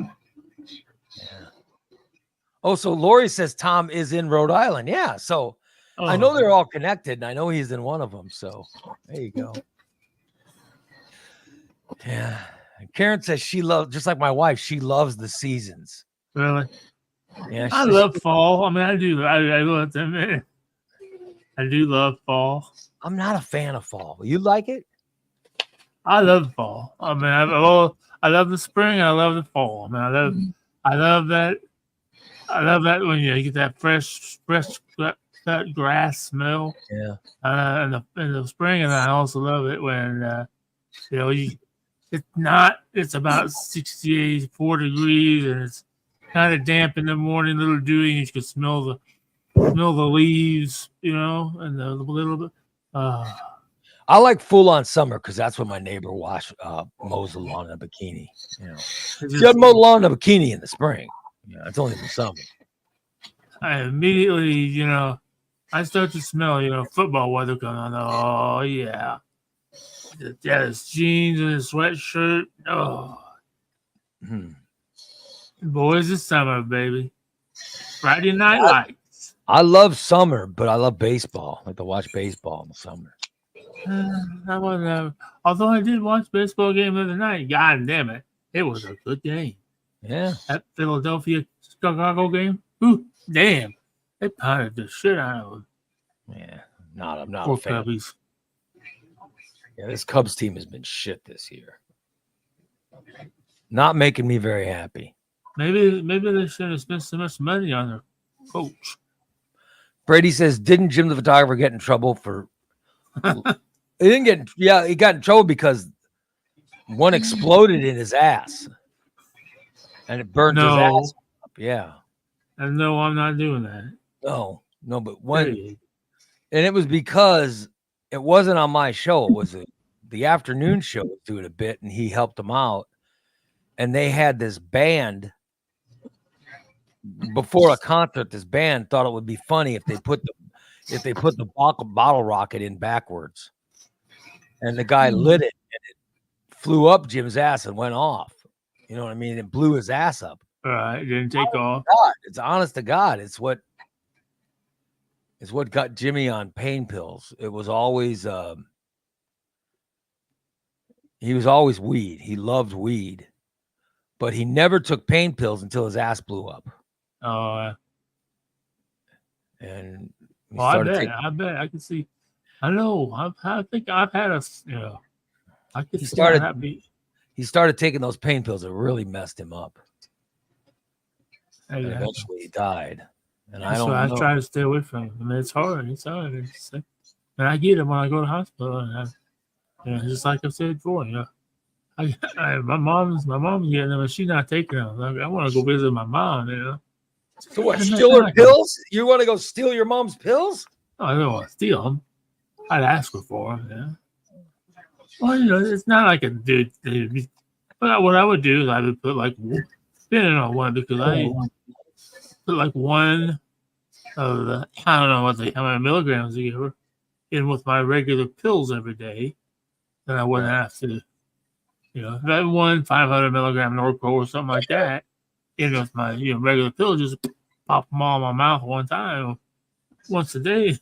Yeah. Oh, so Lori says Tom is in Rhode Island. Yeah. So I know they're all connected. And I know he's in one of them. So there you go. Yeah. Karen says she loves, just like my wife, she loves the seasons. Really? Yeah, I love fall. I mean, I do. I love them. I do love fall. I'm not a fan of fall. You like it? I love fall. I mean, I love the spring and I love the fall. I mean, I love that. I love that when you get that fresh cut grass smell. Yeah. In the spring, and I also love it when it's about 64 degrees and it's kind of damp in the morning, a little dewy, and you can smell the leaves, and the little bit. I like full on summer because that's when my neighbor mows the lawn in a bikini. She doesn't mow the lawn in a bikini in the spring. It's only in the summer. I immediately, I start to smell, football weather coming on. Oh yeah, his jeans and his sweatshirt. Oh, boys, it's summer, baby. Friday night lights. I love summer, but I love baseball. I like to watch baseball in the summer. Although I did watch baseball game the other night. God damn it, it was a good game. Yeah, that Philadelphia Chicago game. Ooh, damn, they pounded the shit out of them. Yeah, I'm not Poor a fan. Cubbies. Yeah, this Cubs team has been shit this year. Not making me very happy. Maybe they shouldn't have spent so much money on their coach. Brady says, didn't Jim the photographer get in trouble for? He didn't get. Yeah, he got in trouble because one exploded in his ass, and it burned his ass up. Yeah. And no, I'm not doing that. No, but when, and it was because it wasn't on my show. It was the afternoon show was doing a bit, and he helped them out, and they had this band. Before a concert, this band thought it would be funny if they put the bottle rocket in backwards, and the guy lit it, and it flew up Jim's ass and went off. You know what I mean? It blew his ass up. Right, it didn't take off. God, it's honest to God. It's what got Jimmy on pain pills. It was always he was always weed. He loved weed, but he never took pain pills until his ass blew up. Oh, and I bet I can see. I know. I think I've had I can he see started. That be. He started taking those pain pills. It really messed him up. And eventually he died. And I try to stay away from him. I mean, it's hard. And I get it when I go to the hospital. And just like I said before, my mom's getting them, and she's not taking them. I want to go visit my mom. So what? Steal her pills? You want to go steal your mom's pills? No, I don't want to steal them. I'd ask her for them. Yeah. Well, it's not like a dude. But what I would do is I would put depending on one, because I put one of the, I don't know how many milligrams they give her in with my regular pills every day. Then I wouldn't have to, if I had 500 milligram Norco or something like that, in with my regular pills, just pop them all in my mouth one time, once a day.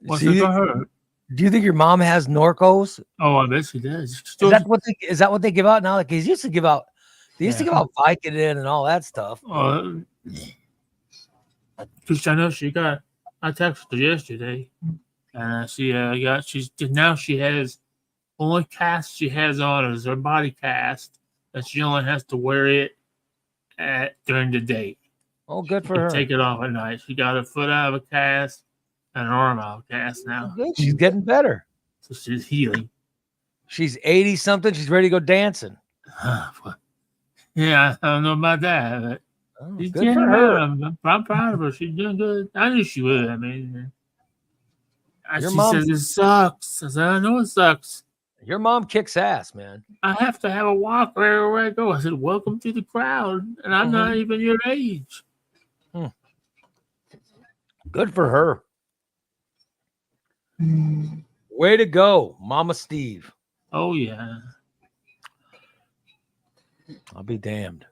Once for her. Do you think your mom has Norcos? Oh, I bet she does. Is that what they give out now? Like they used to give out Vicodin and all that stuff. Because I know I texted her yesterday, and she has only cast she has on is her body cast, and she only has to wear it during the day. Oh, good for her. Take it off at night. She got her foot out of a cast and her arm out of a cast now. Good. She's getting better. So she's healing. She's 80 something. She's ready to go dancing. Yeah, I don't know about that. But she's getting better. I'm proud of her. She's doing good. I knew she would. I mean, she says it sucks. I said, I know it sucks. Your mom kicks ass, man. I have to have a walk wherever I go. I said, welcome to the crowd. And I'm not even your age. Good for her. Way to go, Mama Steve. Oh, yeah. I'll be damned.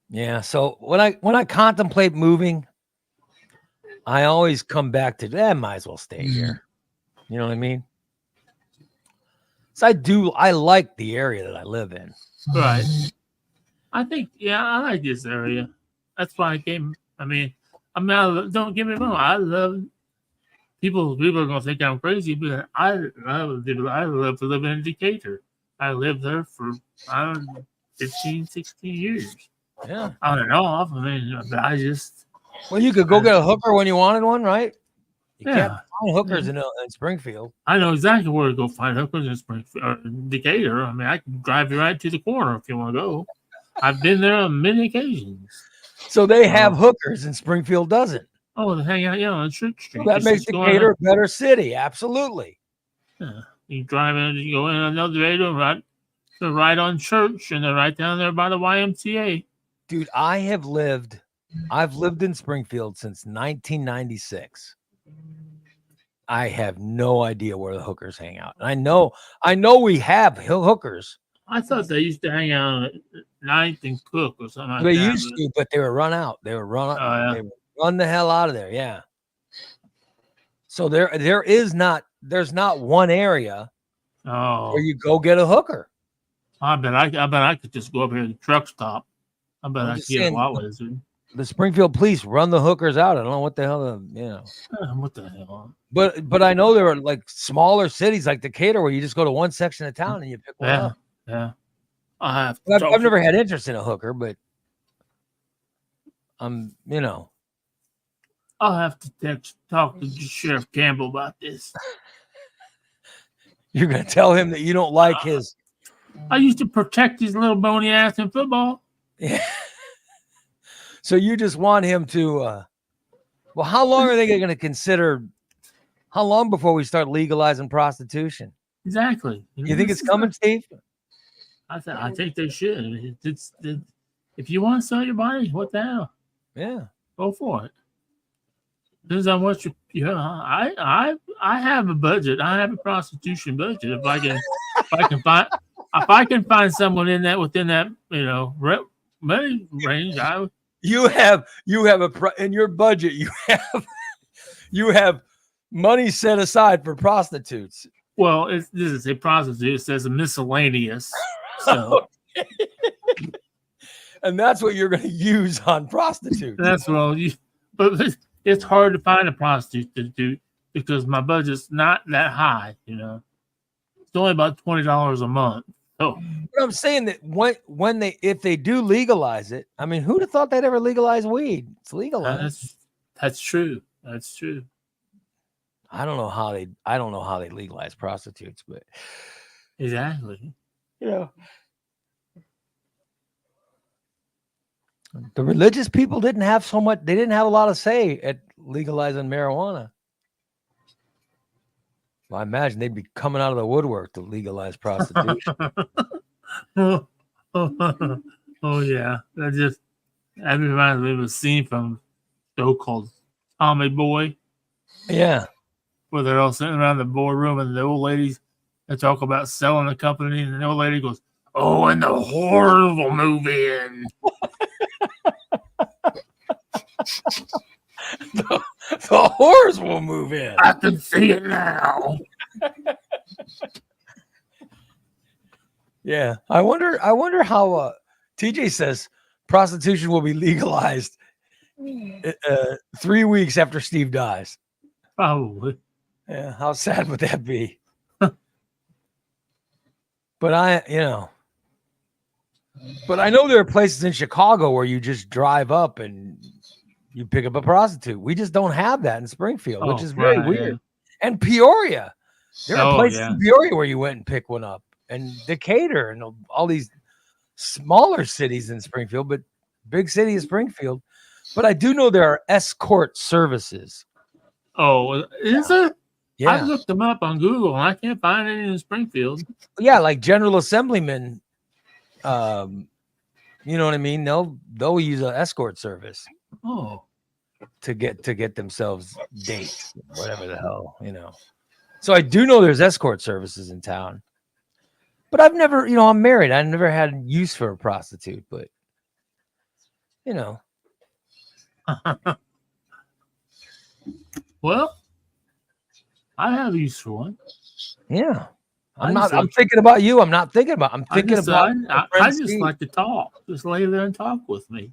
Yeah, so when I contemplate moving, I always come back to I might as well stay here. You know what I mean? So I like the area that I live in. Right. I think, yeah, I like this area. That's why I came. Don't get me wrong. I love people. People are gonna think I'm crazy, but I love to live in Decatur. I lived there for I don't know, 15, 16 years. Yeah. On and off. I mean, but I just Well, you could go get a hooker when you wanted one, right? You can't yeah. find hookers in Springfield. I know exactly where to go find hookers in Springfield or Decatur. I mean, I can drive you right to the corner if you want to go. I've been there on many occasions. So they have hookers and Springfield doesn't. Oh, they hang out, on Church Street. Well, that makes Decatur a better city. Absolutely. Yeah. You drive in, you go in another elevator, right on Church, and they're right down there by the YMCA. Dude, I've lived in Springfield since 1996. I have no idea where the hookers hang out. And I know we have hookers. I thought they used to hang out at 9th and Cook or something like they that. They used to, but they were run out. They were run out. Oh, yeah. They would run the hell out of there. Yeah. So there's not one area where you go get a hooker. I bet I could just go up here to the truck stop. I bet I could get a lot with it. The Springfield police run the hookers out. I don't know what the hell, What the hell? But I know there are like smaller cities like Decatur where you just go to one section of town and you pick one up. Yeah. I've never had interest in a hooker, but I'll have to talk to Sheriff Campbell about this. You're gonna tell him that you don't like his. I used to protect his little bony ass in football. Yeah. So you just want him to. Well, how long are they going to consider? How long before we start legalizing prostitution? Exactly. You think it's coming, Steve? I think they should. If you want to sell your body, what the hell? Yeah, go for it. Depends on what I have a budget. I have a prostitution budget. If I can find someone within that money range, You have in your budget. You have money set aside for prostitutes. Well, this is a prostitute. It says a miscellaneous. So. And that's what you're going to use on prostitutes. That's but it's hard to find a prostitute to do because my budget's not that high. It's only about $20 a month. So but I'm saying that if they do legalize it, I mean, who'd have thought they'd ever legalize weed? It's legalized. That's true. That's true. I don't know how they legalize prostitutes, but exactly. The religious people didn't have so much. They didn't have a lot of say at legalizing marijuana. Well, I imagine they'd be coming out of the woodwork to legalize prostitution. Oh yeah, that reminds me of a scene from a show called Tommy Boy. Yeah, where they're all sitting around the boardroom and the old ladies they talk about selling the company, and the old lady goes, "Oh, and the whores will move in." the whores will move in. I can see it now. Yeah, I wonder how TJ says prostitution will be legalized 3 weeks after Steve dies. Probably. Yeah, how sad would that be? But I know there are places in Chicago where you just drive up and you pick up a prostitute. We just don't have that in Springfield, which is very weird. Yeah. And Peoria. There are places in Peoria where you went and pick one up. And Decatur and all these smaller cities in Springfield, but big city is Springfield. But I do know there are escort services. Oh, is there? Yeah. I looked them up on Google and I can't find any in Springfield. Yeah, like General Assemblymen, you know what I mean? They'll use an escort service. Oh. To get themselves dates, whatever the hell, So I do know there's escort services in town. But I've never, I'm married. I've never had use for a prostitute, but Well, I have use for one. Yeah. I'm thinking about you. I'm not thinking about. I'm thinking about. I just like to talk. Just lay there and talk with me.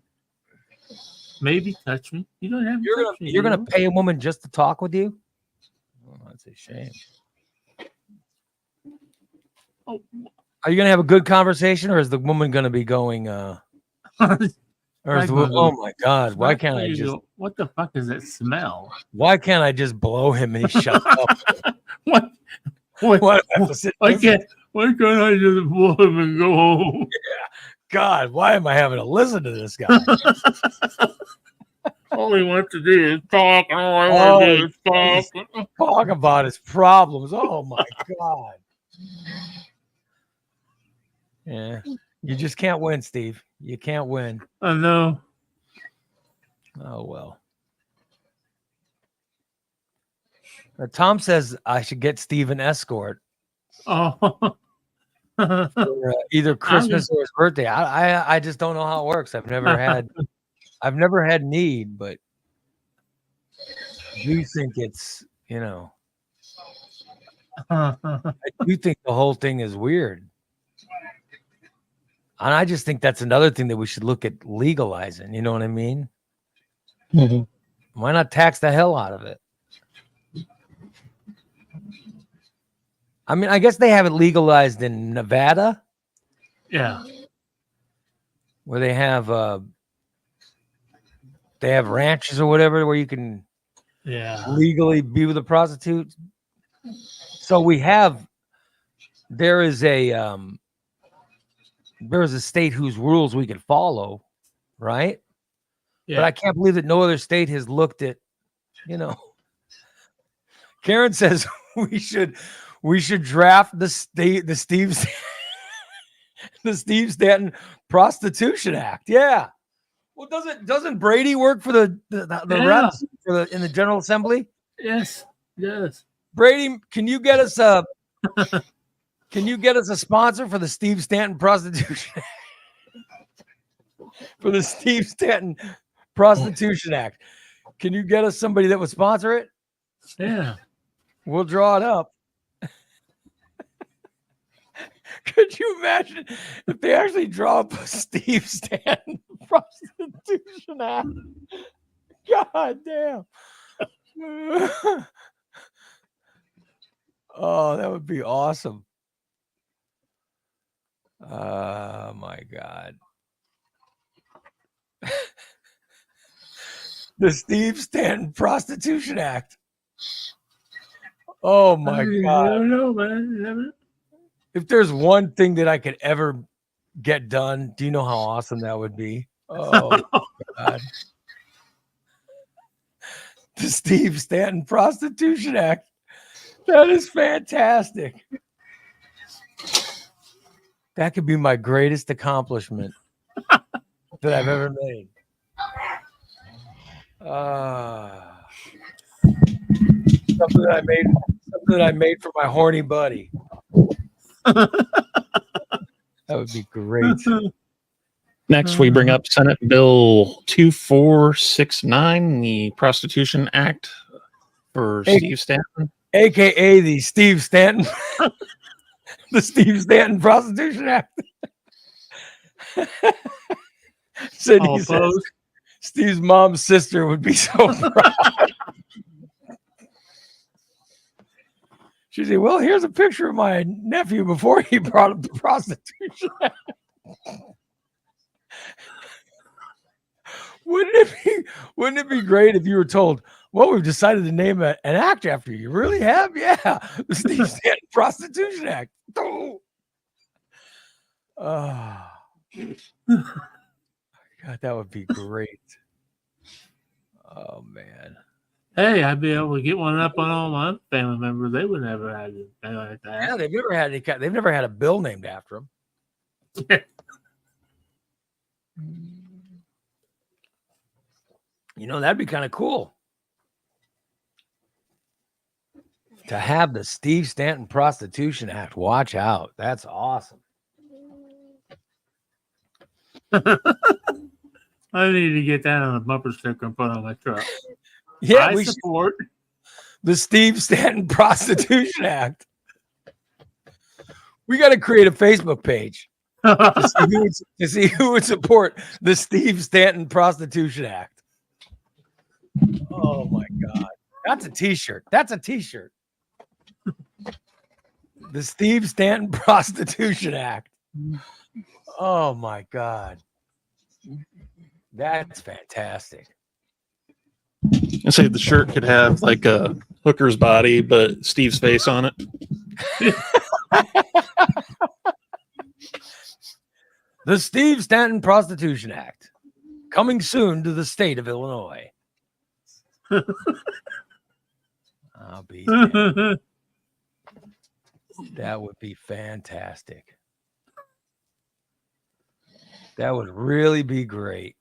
Maybe touch me. You don't have. You're gonna pay a woman just to talk with you? Oh, that's a shame. Oh. Are you gonna have a good conversation, or is the woman gonna be going? Or is oh my God! Why can't I just? What the fuck is that smell? Why can't I just blow him and he shuts up? What? Why can't I just blow him and go home? Yeah. God, why am I having to listen to this guy? All he wants to do is talk. All I want to do is talk. Talk about his problems. Oh my God. Yeah. You just can't win, Steve. You can't win. I know. Oh, well. Tom says I should get Steve an escort. Oh. For, either Christmas or his birthday. I just don't know how it works. I've never had need, but I do think it's, I do think the whole thing is weird. And I just think that's another thing that we should look at legalizing. You know what I mean? Mm-hmm. Why not tax the hell out of it? I mean, I guess they have it legalized in Nevada. Yeah. Where they have ranches or whatever where you can legally be with a prostitute. So there is a state whose rules we can follow, right? Yeah. But I can't believe that no other state has looked at, Karen says we should draft the Steve Stanton Prostitution Act. Yeah. Well, doesn't Brady work for the reps in the General Assembly? Yes. Yes. Brady, can you get us a sponsor for the Steve Stanton Prostitution for the Steve Stanton Prostitution Act? Can you get us somebody that would sponsor it? Yeah. We'll draw it up. Could you imagine if they actually draw up a Steve Stanton Prostitution Act? God damn. Oh, that would be awesome. Oh, my God. The Steve Stanton Prostitution Act. Oh, my God. I don't know, man. If there's one thing that I could ever get done, do you know how awesome that would be? Oh, God. The Steve Stanton Prostitution Act. That is fantastic. That could be my greatest accomplishment that I've ever made. Something that I made for my horny buddy. That would be great. Next, we bring up Senate Bill 2469, the Prostitution Act for Steve Stanton. AKA the Steve Stanton. The Steve Stanton Prostitution Act. Sydney says Steve's mom's sister would be so proud. She said, well, here's a picture of my nephew before he brought up the Prostitution Act. Wouldn't it be great if you were told, well, we've decided to name an act after you? Really have? Yeah. The Steve Stanton Prostitution Act. Oh. God, that would be great. Oh, man. Hey, I'd be able to get one up on all my family members. They would never have anything like that. Yeah, they've never had a bill named after them. That'd be kind of cool to have the Steve Stanton Prostitution Act. Watch out. That's awesome. I need to get that on a bumper sticker and put on my truck. Yeah, I support the Steve Stanton Prostitution Act. We got to create a Facebook page to see who would support the Steve Stanton Prostitution Act. Oh my God. That's a t-shirt. That's a t-shirt. The Steve Stanton Prostitution Act. Oh my God. That's fantastic. I say the shirt could have like a hooker's body, but Steve's face on it. The Steve Stanton Prostitution Act, coming soon to the state of Illinois. I'll be damned. That would be fantastic. That would really be great.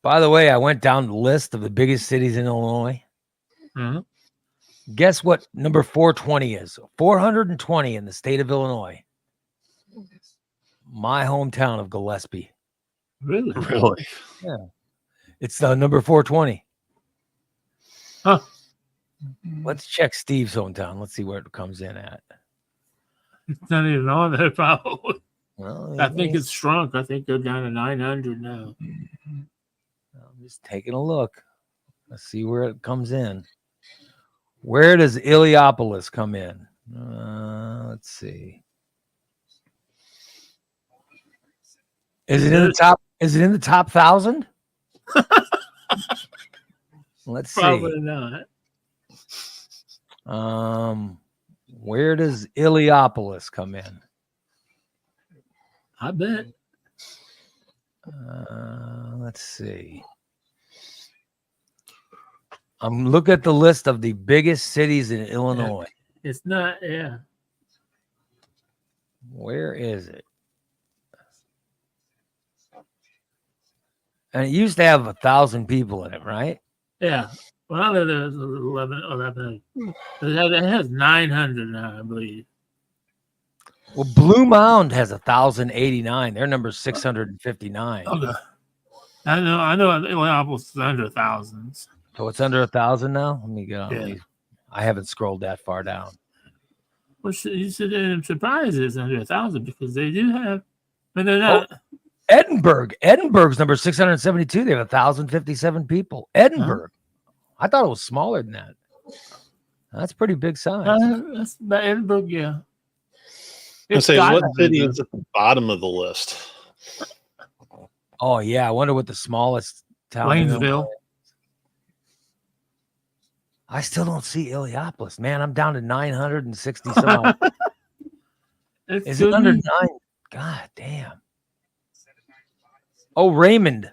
By the way, I went down the list of the biggest cities in Illinois. Mm-hmm. Guess what number 420 is? 420 in the state of Illinois. My hometown of Gillespie. Really? Really? Yeah. It's number 420. Huh. Let's check Steve's hometown. Let's see where it comes in at. It's not even on there, probably. Well, I think it's shrunk. I think they're down to 900 now. I'm just taking a look. Let's see where it comes in. Where does Illiopolis come in? Let's see. Is it in the top? Is it in the top 1,000? Let's Probably see. not. Where does Illiopolis come in? I bet. Let's see. I'm looking at the list of the biggest cities in Illinois. It's not, yeah. Where is it? And it used to have 1,000 people in it, right? Yeah. Well, there's 11. It has 900 now, I believe. Well, Blue Mound has 1,089. Their number is 659. Okay. I know Illinois is under thousands. So it's under 1,000 now? Let me go. Yeah. I haven't scrolled that far down. Well, you said I'm surprised it's under 1,000 because they do have, but they're not. Oh, Edinburgh's number 672. They have 1,057 people. Edinburgh. I thought it was smaller than that. That's pretty big size. That's about Edinburgh, yeah. I say, what city is at the bottom of the list? Oh yeah, I wonder what the smallest town is. Lanesville. I still don't see Illiopolis, man. I'm down to 960 some odd. Is it under 9? God damn. Oh, Raymond.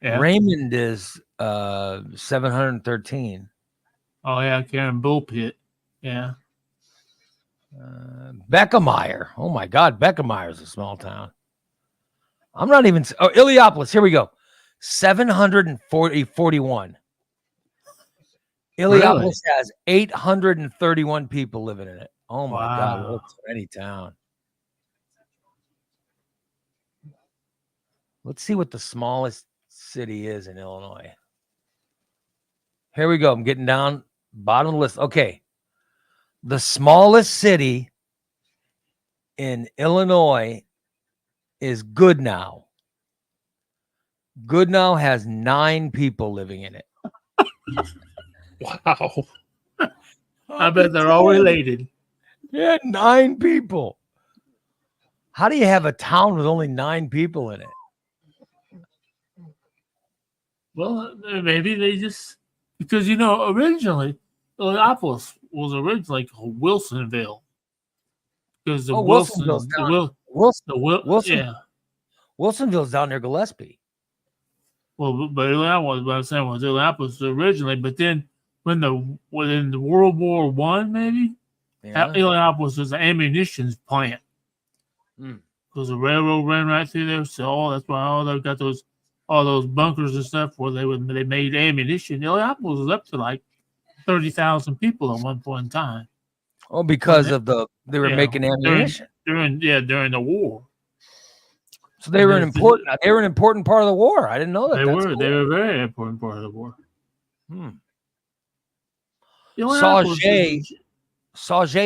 Yeah. Raymond is 713. Oh yeah, Karen Bullpit. Yeah. Beckemeyer. Oh my God, Beckemeyer is a small town. I'm not even. Oh, Illiopolis. Here we go. 741. Illiopolis has 831 people living in it. Oh my God, what a tiny town. Let's see what the smallest city is in Illinois. Here we go. I'm getting down bottom of the list. Okay. The smallest city in Illinois is Goodnow. Goodnow has 9 people living in it. Wow. I bet they're all related. Yeah, 9 people. How do you have a town with only 9 people in it? Well, maybe they just because originally Illiopolis was originally called Wilsonville because the Wilsonville's down. Wilsonville's down near Gillespie. Well, but Illiopolis, what I'm saying was Illiopolis originally, but then when in the World War I, maybe Illiopolis was an ammunition plant because the railroad ran right through there, so that's why they got all those bunkers and stuff where they made ammunition. Illiopolis was up to like 30,000 people at one point in time. Oh, because they were making ammunition during the war. So they were an important part of the war. I didn't know that. They were a very important part of the war. Sauget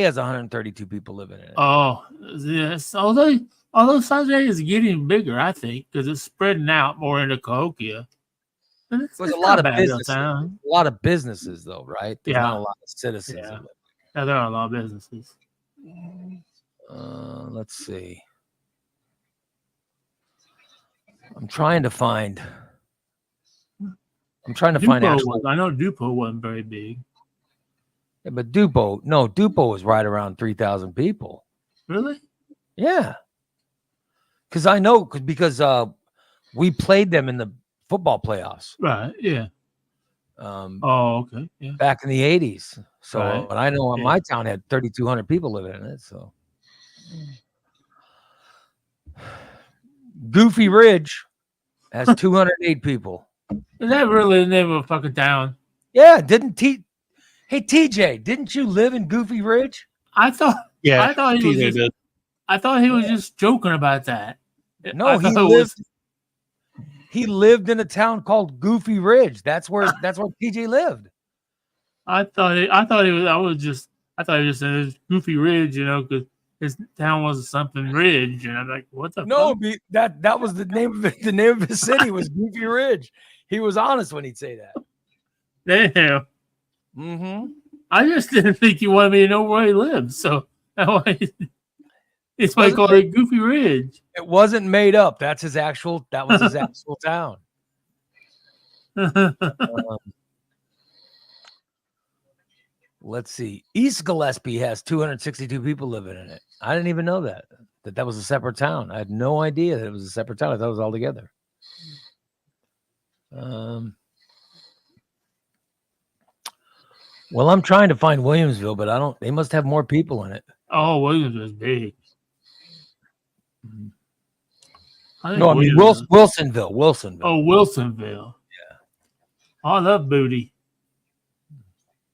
has 132 people living in it. Oh, yes. Although Sauget is getting bigger, I think, because it's spreading out more into Cahokia. There's a lot of businesses. A lot of businesses, though, right? There's not a lot of citizens. Yeah, there are a lot of businesses. Let's see. I'm trying to find actual. I know Dupo wasn't very big. Yeah, but Dupo was right around 3,000 people. Really? Yeah. Because I know because we played them in the football playoffs. Right. Yeah. Okay. Yeah. Back in the 80s. So and I know my town had 3,200 people living in it. So Goofy Ridge has 208 people. Is that really the name of a fucking town? Yeah. Hey TJ, didn't you live in Goofy Ridge? I thought he was just joking about that. No, he lived in a town called Goofy Ridge. That's where TJ lived. I thought he was saying Goofy Ridge, because his town was something Ridge, and I'm like, what the fuck? that was the name of the name of his city was Goofy Ridge. He was honest when he'd say that. Damn. Mm-hmm. I just didn't think he wanted me to know where he lived, so it's why he called it Goofy Ridge. It wasn't made up. That was his actual town. Let's see. East Gillespie has 262 people living in it. I didn't even know that was a separate town. I had no idea that it was a separate town. I thought it was all together. Well, I'm trying to find Williamsville, but they must have more people in it. Oh, Williamsville is big. Wilsonville. Oh, Wilsonville. Yeah. I love Booty.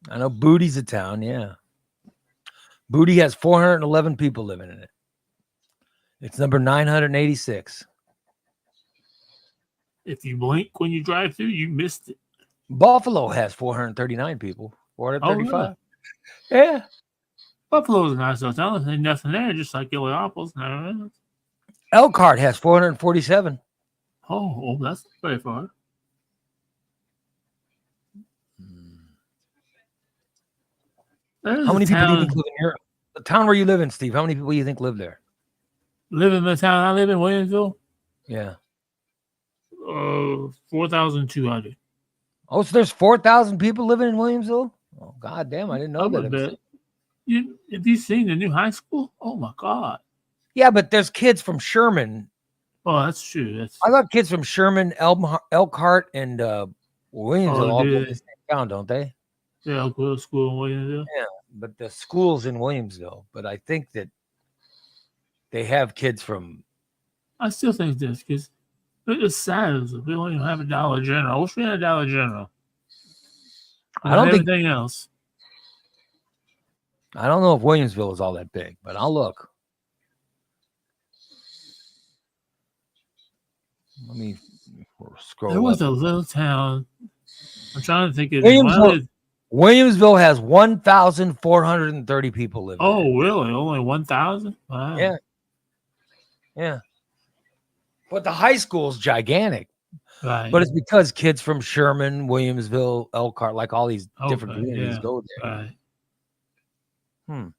I know Booty's a town, yeah. Booty has 411 people living in it. It's number 986. If you blink when you drive through, you missed it. Buffalo has 439 people. 435. Oh, really? Yeah. Buffalo's a nice little town. There's nothing there, just like Illiopolis. Elkhart has 447. Oh, that's very far. How many people do you think live in the town where you live in, Steve? How many people do you think live there? Live in the town I live in, Williamsville? Yeah. 4,200. Oh, so there's 4,000 people living in Williamsville? Oh, God damn, I didn't know that. Have you seen the new high school? Oh, my God. Yeah, but there's kids from Sherman. Oh, that's true. I got kids from Sherman, Elkhart, and Williamsville all go to the same town, don't they? Yeah, I'll go to school in Williamsville. Yeah, but the school's in Williamsville. But I think that they have kids from... I still think this, because it's sad. We don't even have a Dollar General. I wish we had a Dollar General. I don't think anything else. I don't know if Williamsville is all that big, but I'll look. Let me scroll. There was a little town. I'm trying to think of Williamsville has 1,430 people living. Oh, really? Only 1,000? Wow. Yeah. Yeah. But the high school's gigantic. Right. But it's because kids from Sherman, Williamsville, Elkhart, like all these different communities go there. Right.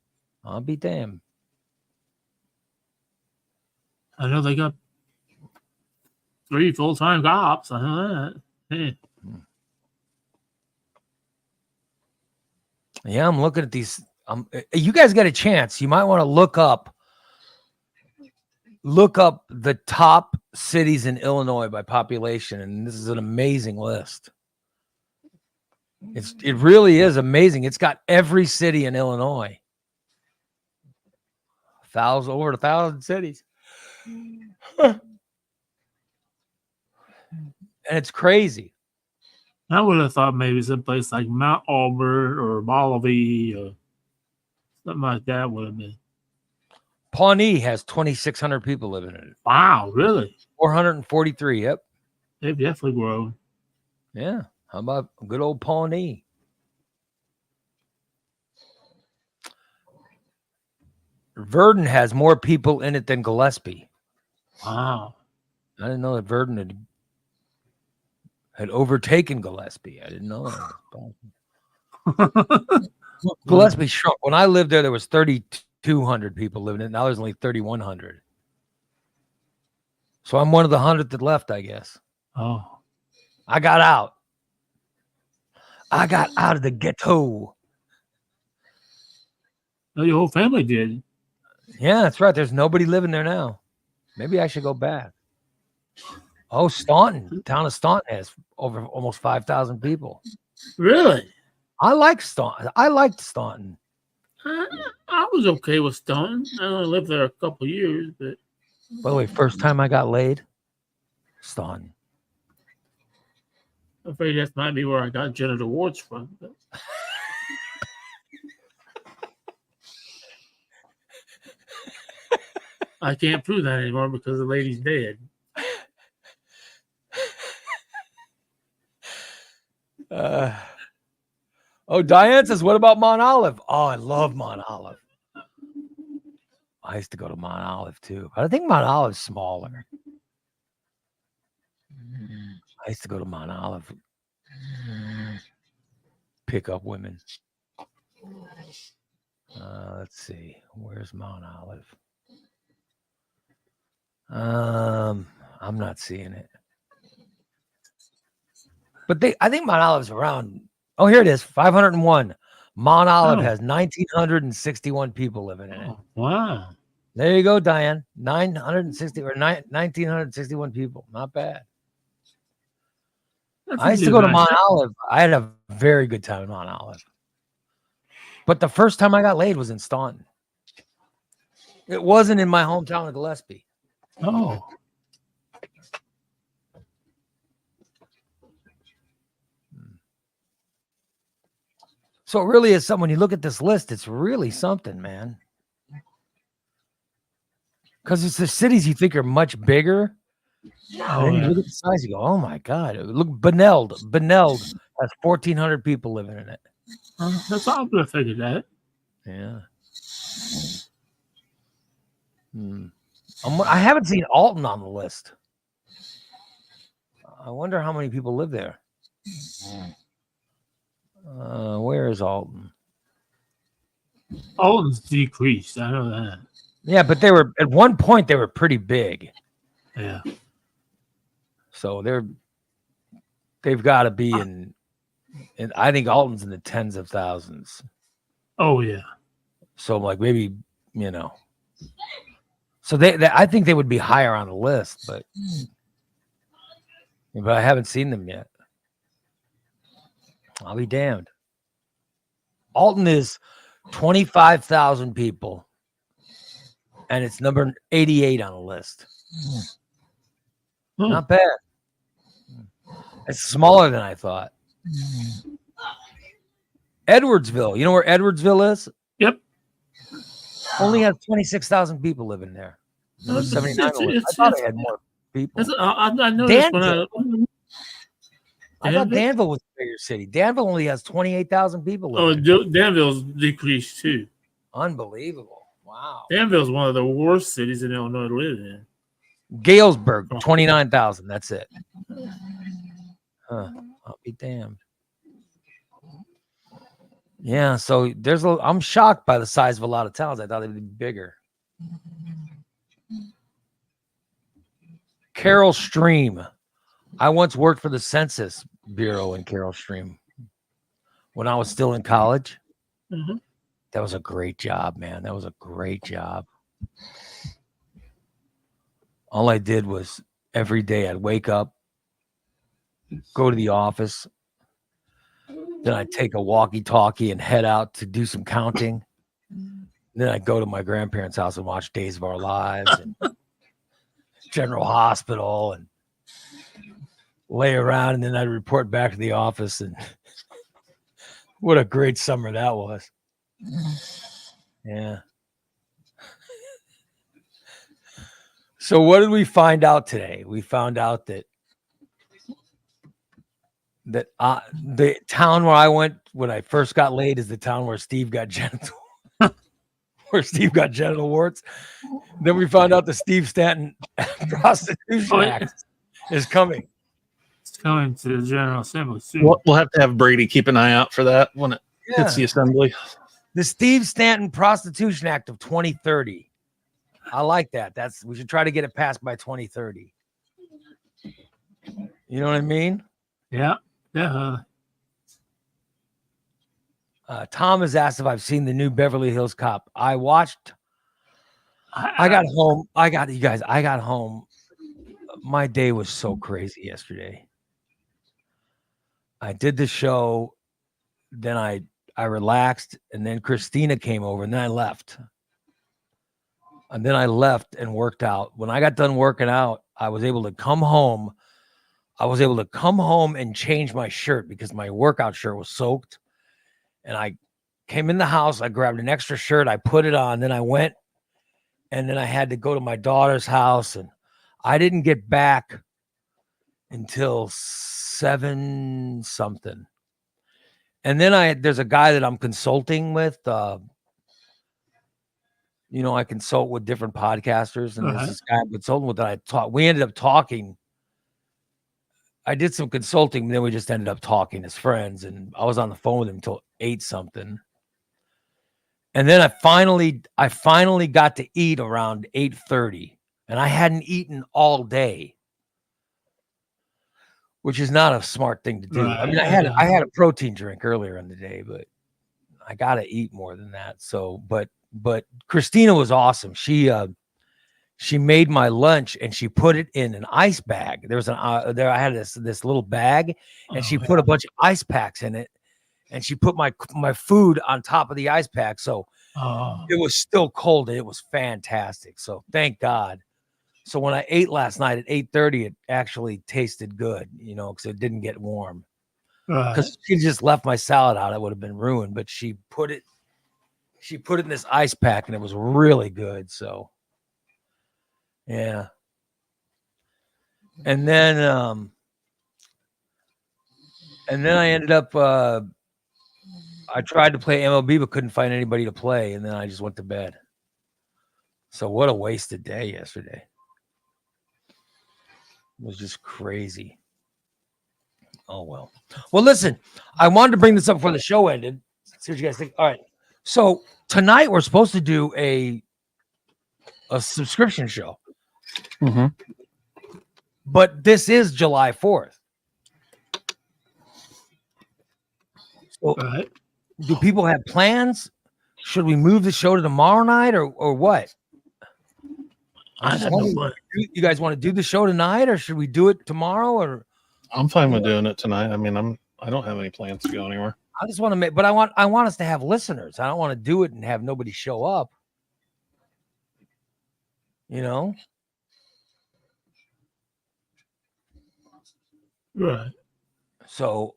I'll be damned. I know they got 3 full-time cops. I know that. Hey. Yeah, I'm looking at these. You guys got a chance. You might want to look up the top cities in Illinois by population, and this is an amazing list. It really is amazing. It's got every city in Illinois. Over 1,000 cities. And it's crazy. I would have thought maybe some place like Mount Auburn or Bolivar or something like that would have been. Pawnee has 2,600 people living in it. Wow, really? 443, yep. They've definitely grown. Yeah. How about good old Pawnee? Verdon has more people in it than Gillespie. Wow. I didn't know that Verdon had overtaken Gillespie. I didn't know that. Gillespie shrunk. When I lived there was 3,200 people living in it. Now there's only 3,100. So I'm one of the 100 that left, I guess. Oh. I got out. I got out of the ghetto. No, your whole family did. Yeah, that's right. There's nobody living there now. Maybe I should go back. Oh, Staunton. Town of Staunton has over almost 5,000 people. Really? I like Staunton. I liked Staunton. I was okay with Staunton. I only lived there a couple years, but. By the way, first time I got laid, Staunton. I'm afraid that might be where I got genital warts from. But. I can't prove that anymore because the lady's dead. Diane says, what about Mount Olive? Oh, I love Mount Olive. I used to go to Mount Olive too, but I think Mount Olive's smaller. I used to go to Mount Olive, pick up women. Let's see, where's Mount Olive? I'm not seeing it, but I think Mount Olive's around. Oh, here it is, 501. Mount Olive has 1,961 people living in it. Wow. There you go, Diane. 1,961 people. Not bad. I used to go to Mount Olive. I had a very good time in Mount Olive. But the first time I got laid was in Staunton. It wasn't in my hometown of Gillespie. Oh. So it really is something. When you look at this list, it's really something, man. Because it's the cities you think are much bigger. Oh, and then you look at the size, you go, oh my God. Look, Beneld has 1,400 people living in it. That's all I figured that. Yeah. I haven't seen Alton on the list. I wonder how many people live there. Where is Alton? Alton's decreased. I know that. Yeah, but they were at one point they were pretty big. Yeah. So they've got to be in I think Alton's in the tens of thousands. Oh yeah. So like maybe, so they I think they would be higher on the list, but I haven't seen them yet. I'll be damned. Alton is 25,000 people, and it's number 88 on the list. Not bad. It's smaller than I thought. Edwardsville. You know where Edwardsville is? Yep. Only has 26,000 people living there. Number 79. I thought it had more people. I noticed I thought Danville was a bigger city. Danville only has 28,000 people living there. Danville's decreased too. Unbelievable. Wow. Danville's one of the worst cities in Illinois to live in. Galesburg, 29,000. That's it. Huh. I'll be damned. Yeah, so I'm shocked by the size of a lot of towns. I thought they'd be bigger. Carroll Stream. I once worked for the Census Bureau in Carroll Stream when I was still in college. Mm-hmm. That was a great job, man. That was a great job. All I did was every day I'd wake up, go to the office, then I'd take a walkie-talkie and head out to do some counting. Then I'd go to my grandparents' house and watch Days of Our Lives and General Hospital and lay around, and then I'd report back to the office. And what a great summer that was. Yeah. So what did we find out today? We found out that the town where I went when I first got laid is the town where Steve got genital. where Steve got genital warts. Then we found out the Steve Stanton Prostitution Act is coming. It's coming to the General Assembly soon. We'll have to have Brady keep an eye out for that when it hits the assembly. The Steve Stanton Prostitution Act of 2030. I like that. We should try to get it passed by 2030. You know what I mean? Yeah. Yeah. Tom has asked if I've seen the new Beverly Hills Cop. I watched. I got home. I got home. My day was so crazy yesterday. I did the show, then I relaxed, and then Christina came over, and then I left. And then I left and worked out. When I got done working out, I was able to come home. I was able to come home and change my shirt because my workout shirt was soaked. And I came in the house, I grabbed an extra shirt, I put it on, then I went, and then I had to go to my daughter's house, and I didn't get back until 7 something. And then there's a guy that I'm consulting with. I consult with different podcasters, and there's this guy I'm consulting with that we ended up talking. I did some consulting, and then we just ended up talking as friends, and I was on the phone with him until 8 something. And then I finally got to eat around 8:30, and I hadn't eaten all day, which is not a smart thing to do. I mean, I had a protein drink earlier in the day, but I got to eat more than that. So, but Christina was awesome. She made my lunch and she put it in an ice bag. There was I had this little bag, and she put a bunch of ice packs in it, and she put my food on top of the ice pack. So it was still cold. It was fantastic. So thank God. So when I ate last night at 8:30, it actually tasted good, because it didn't get warm. Because she just left my salad out, it would have been ruined. But she put it in this ice pack, and it was really good. So yeah. And then I ended up I tried to play MLB but couldn't find anybody to play, and then I just went to bed. So what a wasted day yesterday. It was just crazy. Oh well. Well, listen, I wanted to bring this up before the show ended. See what you guys think. All right. So tonight we're supposed to do a subscription show. Mm-hmm. But this is July 4th. So do people have plans? Should we move the show to tomorrow night or what? You guys want to do the show tonight, or should we do it tomorrow? Or I'm fine with doing it tonight. I mean, I don't have any plans to go anywhere. I just want to but I want us to have listeners. I don't want to do it and have nobody show up. Right. So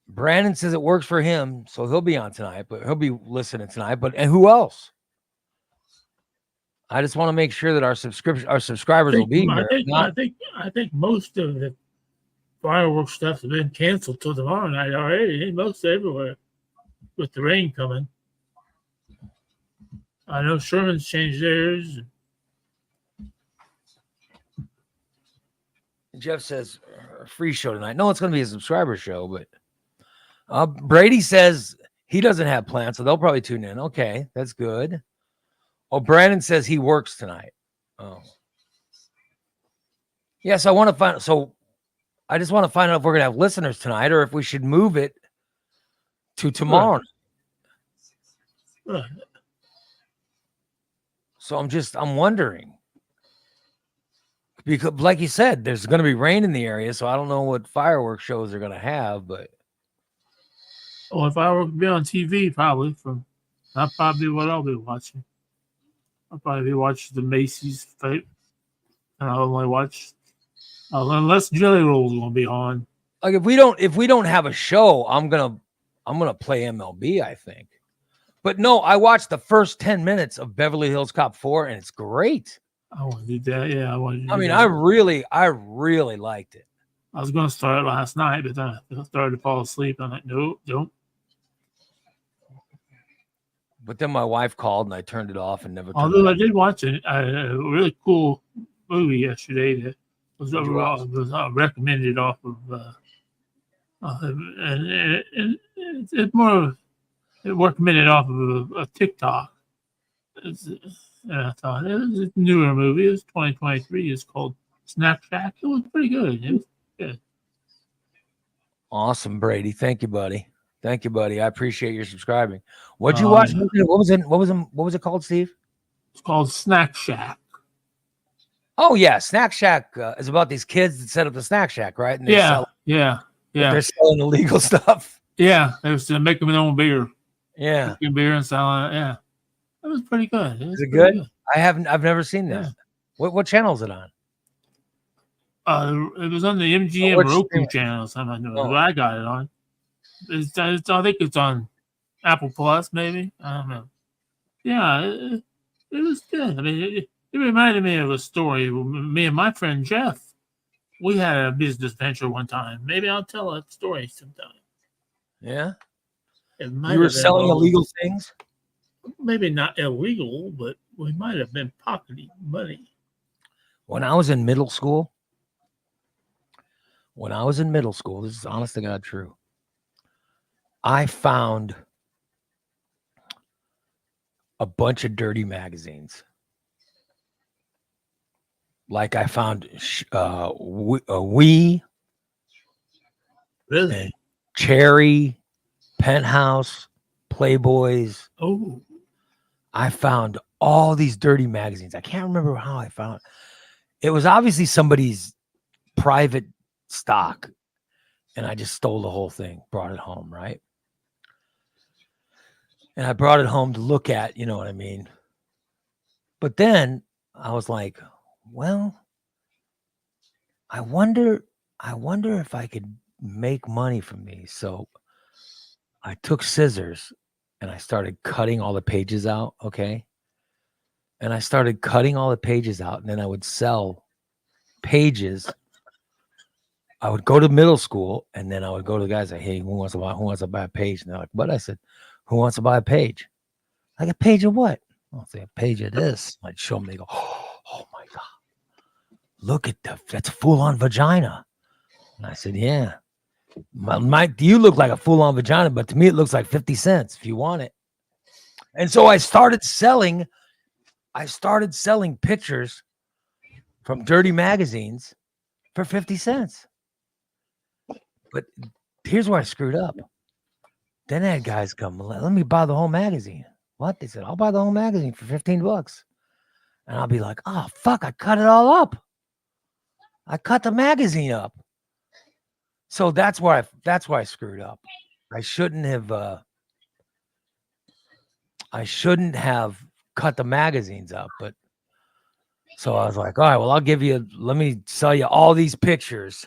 Brandon says it works for him, so he'll be on tonight, but he'll be listening tonight. And who else? I just want to make sure that our subscribers will be here. I think most of the fireworks stuff has been canceled till tomorrow night already. Most everywhere, with the rain coming. I know Sherman's changed theirs. Jeff says a free show tonight. No, it's going to be a subscriber show, but Brady says he doesn't have plans, so they'll probably tune in. Okay, that's good. Oh, Brandon says he works tonight. Oh, yes. I want to find. So, I just want to find out if we're going to have listeners tonight, or if we should move it to tomorrow. Right. So I'm wondering, because, like you said, there's going to be rain in the area, so I don't know what fireworks shows they're going to have, but. Well, if I were to be on TV, that's probably what I'll be watching. I'll probably be watching the Macy's fight, and I'll only watch unless Jelly Roll's going to be on. Like if we don't have a show, I'm gonna play MLB, I think. But no, I watched the first 10 minutes of Beverly Hills Cop 4, and it's great. I want to do that. Yeah, I really liked it. I was going to start it last night, but then I started to fall asleep. I'm like, nope. But then my wife called and I turned it off and never turned Although it I did watch a really cool movie yesterday that was, What'd you watch? recommended off of, and it's more of it recommended off of a TikTok. I thought it was a newer movie. It was 2023. It's called Snack Shack. It was pretty good. It was good. Awesome, Brady. Thank you, buddy. Thank you, buddy. I appreciate your subscribing. What'd you watch? Yeah. What was it called, Steve? It's called Snack Shack. Oh yeah, Snack Shack is about these kids that set up the Snack Shack, right? And Yeah. they're selling illegal stuff. Yeah, they was making their own beer. Yeah, Making beer and selling it. Yeah, it was pretty good. is it good? I've never seen this. Yeah. What channel is it on? It was on the MGM Roku channel. I got it on. I think it's on Apple Plus, maybe. I don't know. Yeah, it was good. I mean, it reminded me of a story. Me and my friend Jeff, we had a business venture one time. Maybe I'll tell that story sometime. Yeah, You were selling illegal things. Maybe not illegal, but we might have been pocketing money. When I was in middle school, this is honest to God true. I found a bunch of dirty magazines. Like I found We, Really? Cherry, Penthouse, Playboys. Oh, I found all these dirty magazines. I can't remember how I found it. It was obviously somebody's private stock, and I just stole the whole thing, brought it home, right? And I brought it home to look at, you know what I mean? But then I was like, well, I wonder if I could make money from these. So I took scissors and I started cutting all the pages out, okay? And I started cutting all the pages out, and then I would sell pages. I would go to middle school, and then I would go to the guys like, hey, who wants to buy a page? And they're like, what? I said, who wants to buy a page? Like a page of what? I'll say a page of this. I'd show them. They go, oh my God, look at that's a full-on vagina. And I said, yeah. Mike, you look like a full-on vagina, but to me it looks like 50 cents if you want it. And so I started selling pictures from dirty magazines for 50 cents. But here's where I screwed up. Then I had guys come, let me buy the whole magazine. What? They said, I'll buy the whole magazine for $15. And I'll be like, oh, fuck, I cut it all up. I cut the magazine up. So that's why I screwed up. I shouldn't have cut the magazines up, but so I was like, all right, well, let me sell you all these pictures.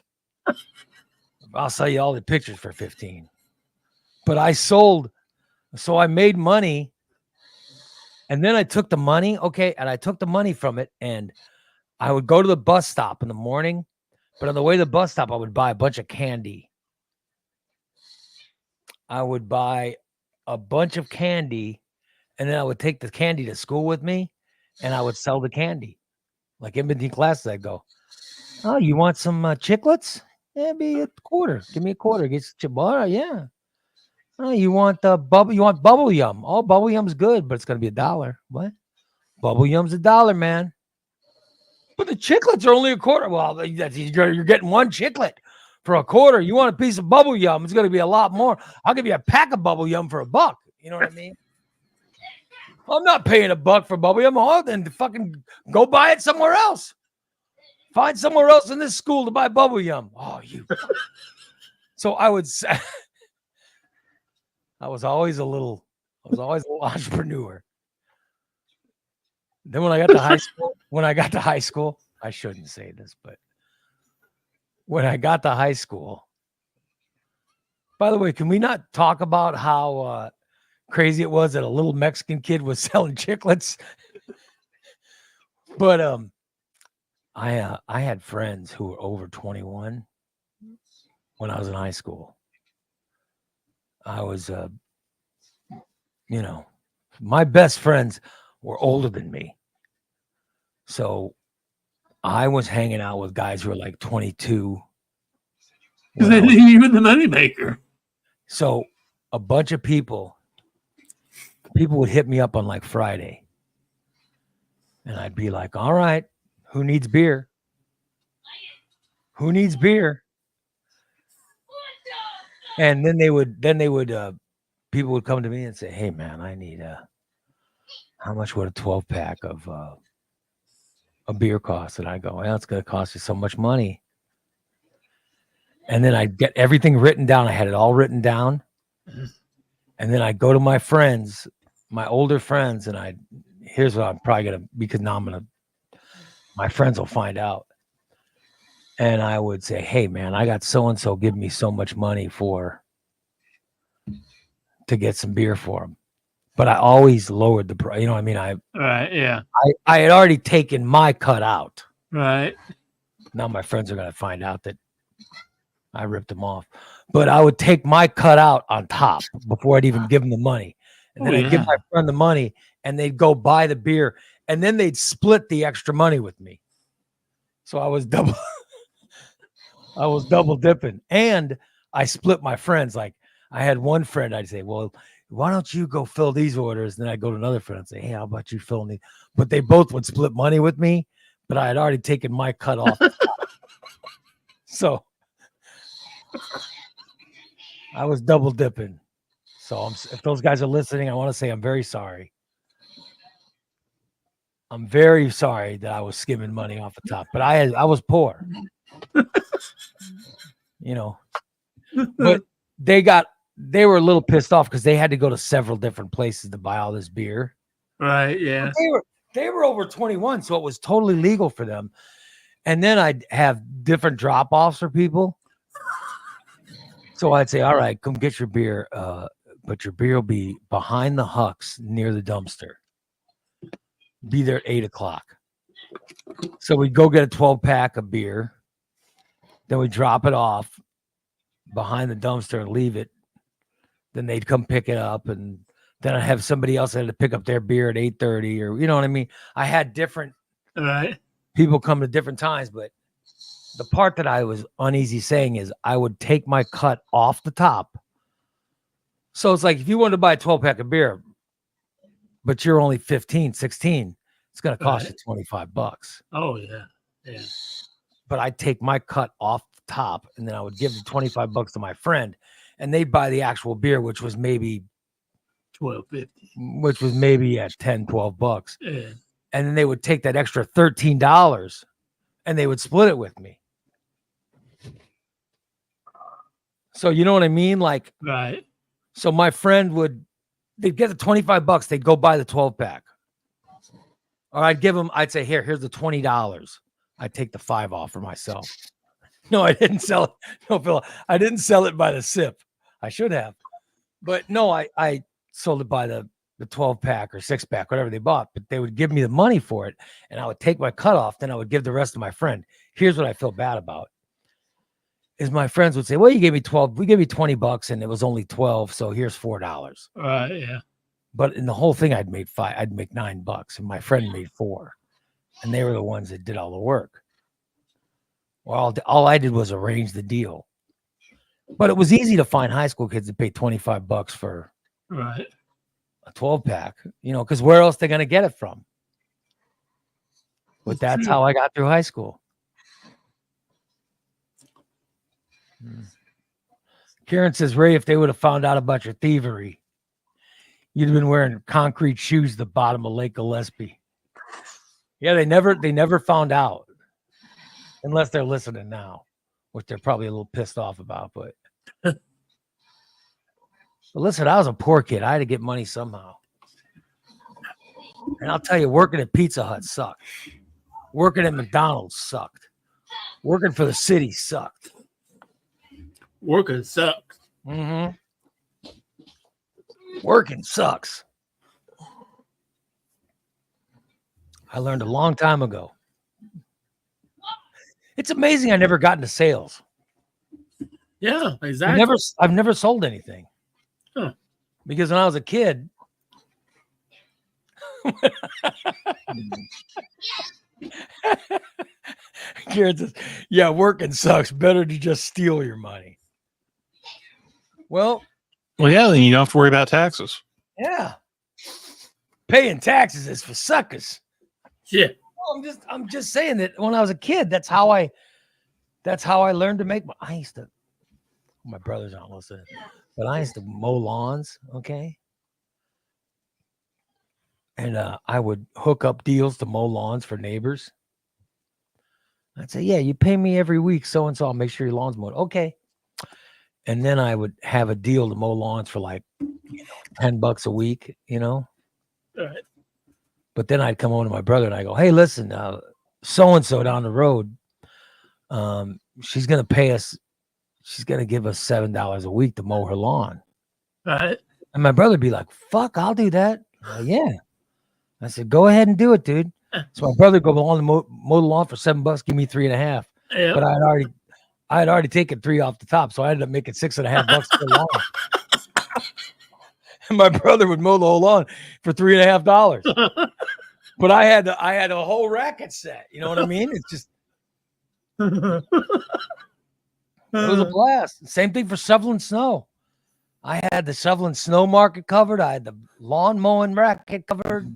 I'll sell you all the pictures for 15. But so I made money, and then I took the money, and I took the money from it, and I would go to the bus stop in the morning, but on the way to the bus stop, I would buy a bunch of candy. I would buy a bunch of candy, and then I would take the candy to school with me, and I would sell the candy. Like in between classes, I'd go, oh, you want some chiclets? Yeah, be a quarter. Give me a quarter. Get some chibara. Yeah. Oh, you want bubble? You want bubble yum? Oh, bubble yum's good, but it's gonna be $1. What? Bubble yum's $1, man. But the chiclets are only a quarter. Well, you're getting one chiclet for a quarter. You want a piece of bubble yum? It's gonna be a lot more. I'll give you a pack of bubble yum for $1. You know what I mean? I'm not paying $1 for bubble yum. Oh, then fucking go buy it somewhere else. Find somewhere else in this school to buy bubble yum. Oh, you. So I would say. I was always a little entrepreneur. Then when I got to high school, I shouldn't say this, but when I got to high school, by the way, can we not talk about how crazy it was that a little Mexican kid was selling chiclets? But I had friends who were over 21 when I was in high school. I was, my best friends were older than me. So I was hanging out with guys who were like 22. Because they didn't even the moneymaker. So a bunch of people would hit me up on like Friday. And I'd be like, all right, who needs beer? Who needs beer? And then people would come to me and say, hey man, I need how much would a 12-pack of a beer cost? And I go, well, it's going to cost you so much money. And then I'd get everything written down. I had it all written down. And then I'd go to my friends, my older friends, and here's what I'm probably going to, because now my friends will find out. And I would say, hey man, I got so-and-so give me so much money to get some beer for them. But I always lowered the price. You know what I mean? Right, yeah. I had already taken my cut out. Right. Now my friends are going to find out that I ripped them off. But I would take my cut out on top before I'd even give them the money. And then I'd give my friend the money, and they'd go buy the beer, and then they'd split the extra money with me. So I was double dipping. And I split my friends. Like I had one friend, I'd say, well, why don't you go fill these orders? And then I'd go to another friend and say, hey, how about you filling these? But they both would split money with me, but I had already taken my cut off. So I was double dipping. So if those guys are listening, I want to say I'm very sorry. I'm very sorry that I was skimming money off the top, but I was poor. You know, but they were a little pissed off because they had to go to several different places to buy all this beer. Right, yeah. They were over 21, so it was totally legal for them. And then I'd have different drop-offs for people. So I'd say, all right, come get your beer, but your beer will be behind the Hucks near the dumpster. Be there at 8:00. So we'd go get a 12-pack of beer. Then we drop it off behind the dumpster and leave it. Then they'd come pick it up, and then I'd have somebody else that had to pick up their beer at 8:30, or you know what I mean? I had different people come at different times, but the part that I was uneasy saying is I would take my cut off the top. So it's like if you wanted to buy a 12-pack of beer, but you're only 15, 16, it's going to cost you $25. Oh, yeah. Yeah. But I'd take my cut off the top, and then I would give the $25 to my friend, and they'd buy the actual beer, which was maybe $12.50, which was maybe at $10-12. Yeah. And then they would take that extra $13 and they would split it with me. So you know what I mean? Like, right. So my friend they'd get the $25, they'd go buy the 12-pack. Or I'd say, here's the $20. I'd take the $5 off for myself. No, I didn't sell it. No, Phil, I didn't sell it by the sip. I should have. But no, I sold it by the 12-pack or 6-pack, whatever they bought. But they would give me the money for it, and I would take my cut off. Then I would give the rest to my friend. Here's what I feel bad about. Is my friends would say, well, you gave me 12, we gave you $20 and it was only 12. So here's $4. Right. Yeah. But in the whole thing, I'd make $9 and my friend made $4. And they were the ones that did all the work. Well, all I did was arrange the deal. But it was easy to find high school kids that pay $25 for a 12-pack, because where else they're going to get it from? But that's how I got through high school. Karen says, Ray, if they would have found out about your thievery, you'd have been wearing concrete shoes at the bottom of Lake Gillespie. Yeah, they never found out, unless they're listening now, which they're probably a little pissed off about. But listen, I was a poor kid. I had to get money somehow. And I'll tell you, working at Pizza Hut sucked. Working at McDonald's sucked. Working for the city sucked. Working sucks. Mm-hmm. Working sucks. I learned a long time ago. It's amazing I never got into sales. Yeah, exactly. I've never sold anything. Huh. Because when I was a kid, Karen says, yeah, working sucks. Better to just steal your money. Well, yeah, then you don't have to worry about taxes. yeah. Paying taxes is for suckers. Yeah. I'm just saying that when I was a kid, that's how I learned to make my brothers aren't listening, but I used to mow lawns, okay? And I would hook up deals to mow lawns for neighbors. I'd say, yeah, you pay me every week, so and so. I'll make sure your lawn's mowed. Okay. And then I would have a deal to mow lawns for like $10 a week, All right. But then I'd come home to my brother and I go, hey, listen, so and so down the road, she's gonna pay us. She's gonna give us $7 a week to mow her lawn. Right. And my brother'd be like, fuck, I'll do that. Yeah. I said, go ahead and do it, dude. So my brother go along and mow the lawn for $7, give me $3.50. Yep. But I had already taken 3 off the top, so I ended up making $6.50 per lawn. And my brother would mow the whole lawn for $3.50. But I had a whole racket set. You know what I mean? It's just it was a blast. Same thing for shoveling snow. I had the shoveling snow market covered. I had the lawn mowing racket covered.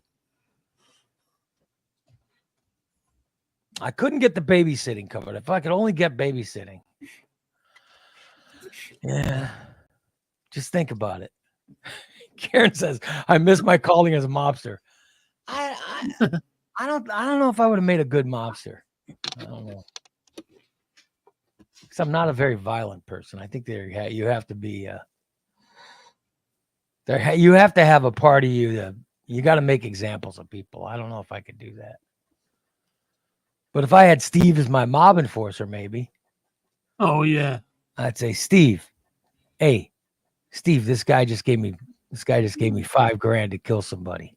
I couldn't get the babysitting covered. If I could only get babysitting. Yeah. Just think about it. Karen says, I miss my calling as a mobster. I don't know if I would have made a good mobster. I don't know. Because I'm not a very violent person. I think you have to be you have to have a part of you got to make examples of people. I don't know if I could do that. But if I had Steve as my mob enforcer, maybe. Oh yeah. I'd say, Steve, hey, Steve, this guy just gave me $5,000 to kill somebody.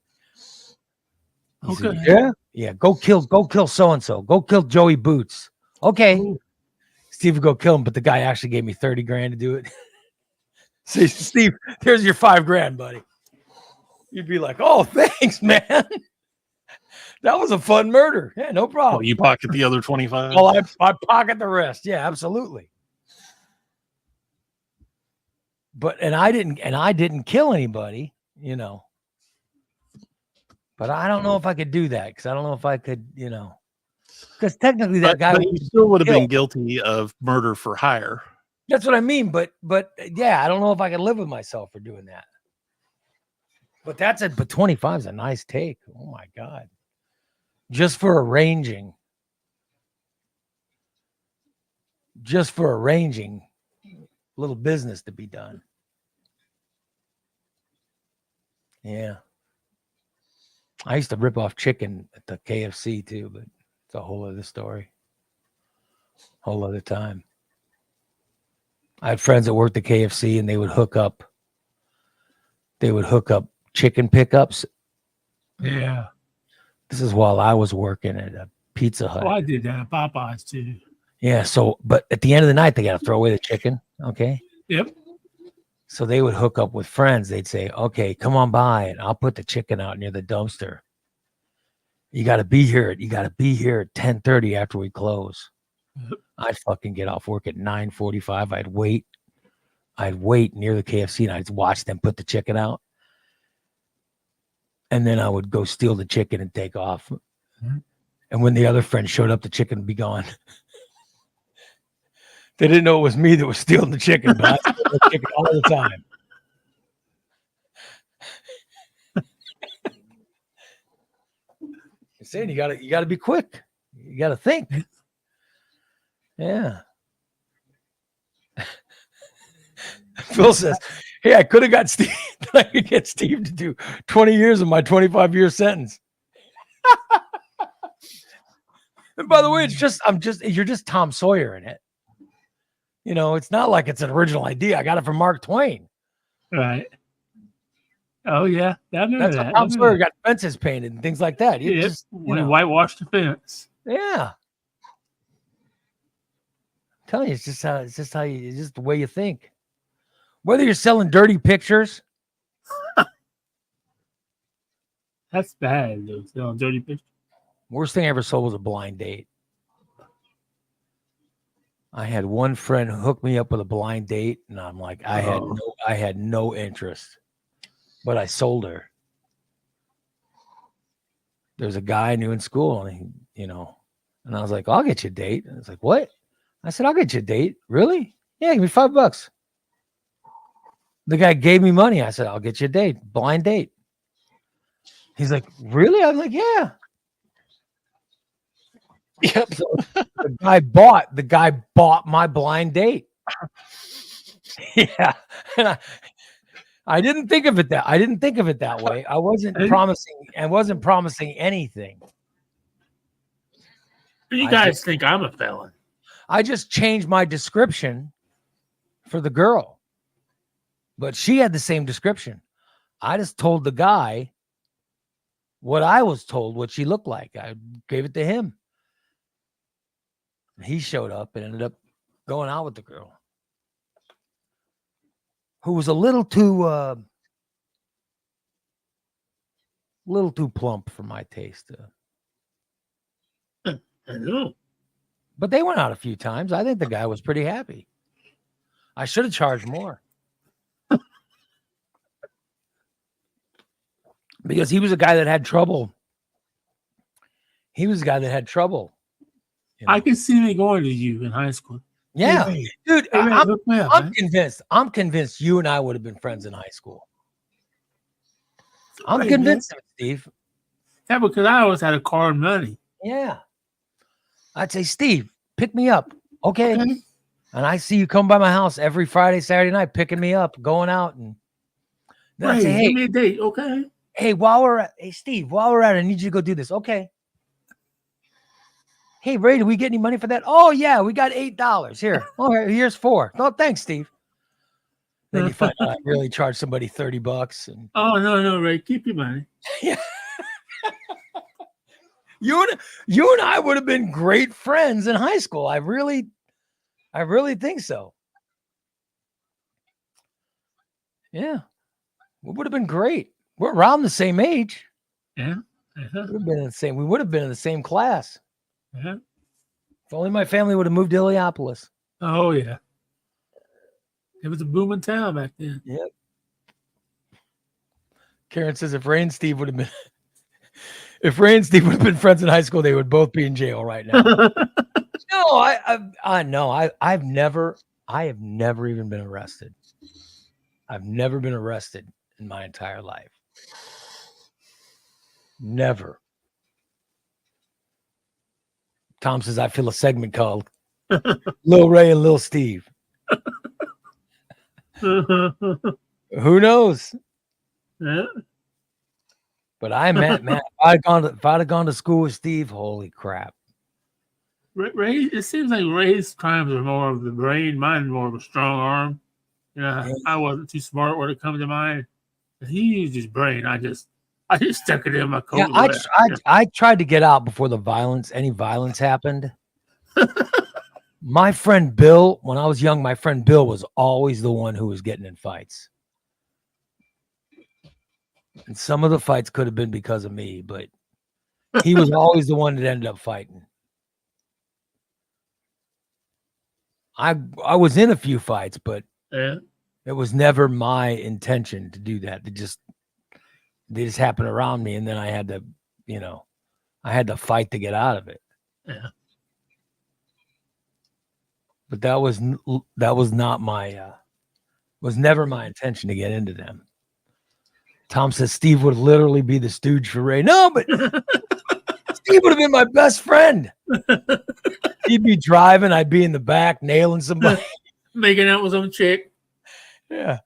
He said, yeah. Go kill so and so. Go kill Joey Boots. Okay. Ooh. Steve would go kill him, but the guy actually gave me $30,000 to do it. Say, Steve, there's your $5,000, buddy. You'd be like, oh, thanks, man. That was a fun murder. Yeah, no problem. Oh, you pocket the other 25. Well, I pocket the rest. Yeah, absolutely. But I didn't kill anybody, you know. But I don't know if I could do that because I don't know if I could, you know, because technically that guy you still would have been guilty of murder for hire. That's what I mean. But yeah, I don't know if I could live with myself for doing that. But but 25 is a nice take. Oh my God. Just for arranging little business to be done. Yeah. I used to rip off chicken at the KFC too, but it's a whole other story. Whole other time. I had friends that worked at KFC and they would hook up chicken pickups. Yeah. This is while I was working at a Pizza Hut. Oh, I did that at Popeyes too. Yeah, so but at the end of the night they got to throw away the chicken, okay? Yep. So they would hook up with friends. They'd say, okay, come on by and I'll put the chicken out near the dumpster. You got to be here at 10:30 after we close. Yep. I'd fucking get off work at 9:45. I'd wait near the KFC and I'd watch them put the chicken out. And then I would go steal the chicken and take off. Mm-hmm. And when the other friend showed up, the chicken would be gone. They didn't know it was me that was stealing the chicken, but I steal the chicken all the time. I'm saying you gotta be quick. You gotta think. Yeah. Phil says, hey, I could have got Steve. I could get Steve to do 20 years of my 25-year sentence. And by the way, you're just Tom Sawyer in it. You know, it's not like it's an original idea. I got it from Mark Twain. Right. Oh yeah. That's how Tom Sawyer got fences painted and things like that. Yeah, when he whitewashed the fence. Yeah. I'm telling you, it's just the way you think. Whether you're selling dirty pictures, That's bad, dude. You know, dirty picture. Worst thing I ever sold was a blind date. I had one friend hook me up with a blind date, and I'm like, I had no interest, but I sold her. There's a guy I knew in school, and and I was like, I'll get you a date. And it's like, what? I said, I'll get you a date. Really? Yeah, give me $5. The guy gave me money. I said, I'll get you a date, blind date. He's like, really? I'm like, yeah. Yep. So the guy bought my blind date. Yeah. And I didn't think of it that way. I wasn't promising anything. You guys think I'm a felon? I just changed my description for the girl. But she had the same description. I just told the guy what I was told, what she looked like. I gave it to him. He showed up and ended up going out with the girl, who was a little too plump for my taste. I know. But they went out a few times. I think the guy was pretty happy. I should have charged more. Because he was a guy that had trouble. I can see me going to you in high school. Yeah, Hey, dude, hey, man, hook me up, I'm man. convinced. I'm convinced you and I would have been friends in high school. I'm Hey, convinced of it, Steve. Yeah, because I always had a car and money. Yeah. I'd say, Steve, pick me up. Okay. Okay. And I see you come by my house every Friday, Saturday night, picking me up, going out. And then I'd say, Give hey, me a date. Okay. hey, Steve, while we're at it, I need you to go do this. Okay. Hey, Ray, did we get any money for that? Oh, yeah, we got $8. Here. Oh, here's $4. Oh, thanks, Steve. Then you find out I really charged somebody $30. And Oh, no, Ray. Keep your money. you and I would have been great friends in high school. I really think so. Yeah. We would have been great. We're around the same age. Yeah. We would have been in the same class. Yeah. If only my family would have moved to Illiopolis. Oh, yeah. It was a booming town back then. Yep. Karen says if Ray and Steve would have been friends in high school, they would both be in jail right now. No, I have never even been arrested. I've never been arrested in my entire life. Never. Tom says I feel a segment called Lil Ray and Lil Steve. Who knows? Yeah. But man, if I'd have gone to school with Steve, holy crap. Ray, it seems like Ray's crimes are more of the brain, mine more of a strong arm. Yeah, I wasn't too smart when it comes to mine. He used his brain. I just stuck it in my coat. Yeah, I tried to get out before any violence happened. My friend Bill, when I was young, my friend Bill was always the one who was getting in fights. And some of the fights could have been because of me, but he was always the one that ended up fighting. I was in a few fights, but Yeah. it was never my intention to do that. They just happened around me, and then I had to fight to get out of it. Yeah. But that was not was never my intention to get into them. Tom says Steve would literally be the stooge for Ray. No, but Steve would have been my best friend. He'd be driving, I'd be in the back nailing somebody. Making out with some chick. Yeah.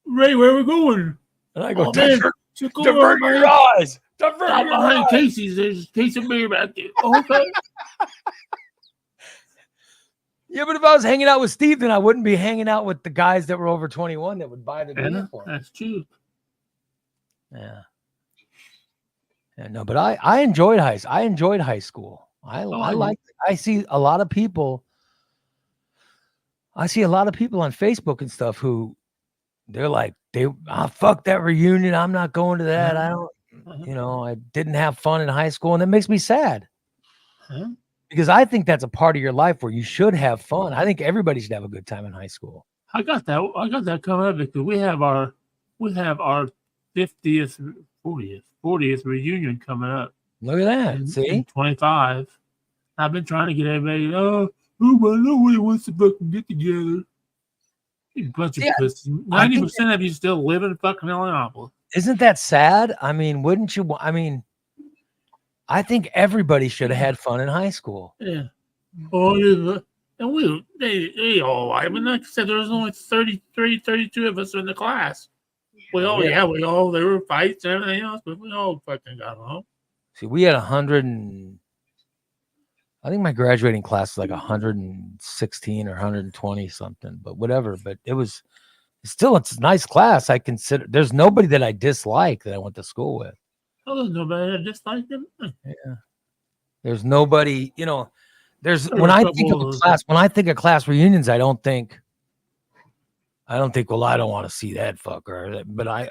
Ray, where we going? And I go, man, divert your eyes. Divert Stop your behind eyes. Casey's. There's a case of beer back there. Okay. Yeah, but if I was hanging out with Steve, then I wouldn't be hanging out with the guys that were over 21 that would buy the beer for me. That's true. Yeah. Yeah, no, but I enjoyed high school. I see a lot of people on Facebook and stuff who they're like fuck that reunion. I'm not going to that. I don't, I didn't have fun in high school, and it makes me sad. Because I think that's a part of your life where you should have fun. I think everybody should have a good time in high school. I got that coming up because we have our 50th, 40th reunion coming up. Look at that. See? In 25. I've been trying to get everybody, nobody wants to fucking get together. You bunch of pussies. 90% of you still live in fucking Illinois. Isn't that sad? I mean, wouldn't you? I mean, I think everybody should have had fun in high school. Yeah. Oh, yeah. And they all, I mean, like I said, there was only 33, 32 of us in the class. There were fights and everything else, but we all fucking got along. See, we had 100 and I think my graduating class was like 116 or 120 something, but whatever. But it's a nice class. I consider there's nobody that I dislike that I went to school with. Oh, there's nobody that disliked them. Yeah. There's nobody, when I think of class reunions, I don't think, well, I don't want to see that fucker. But I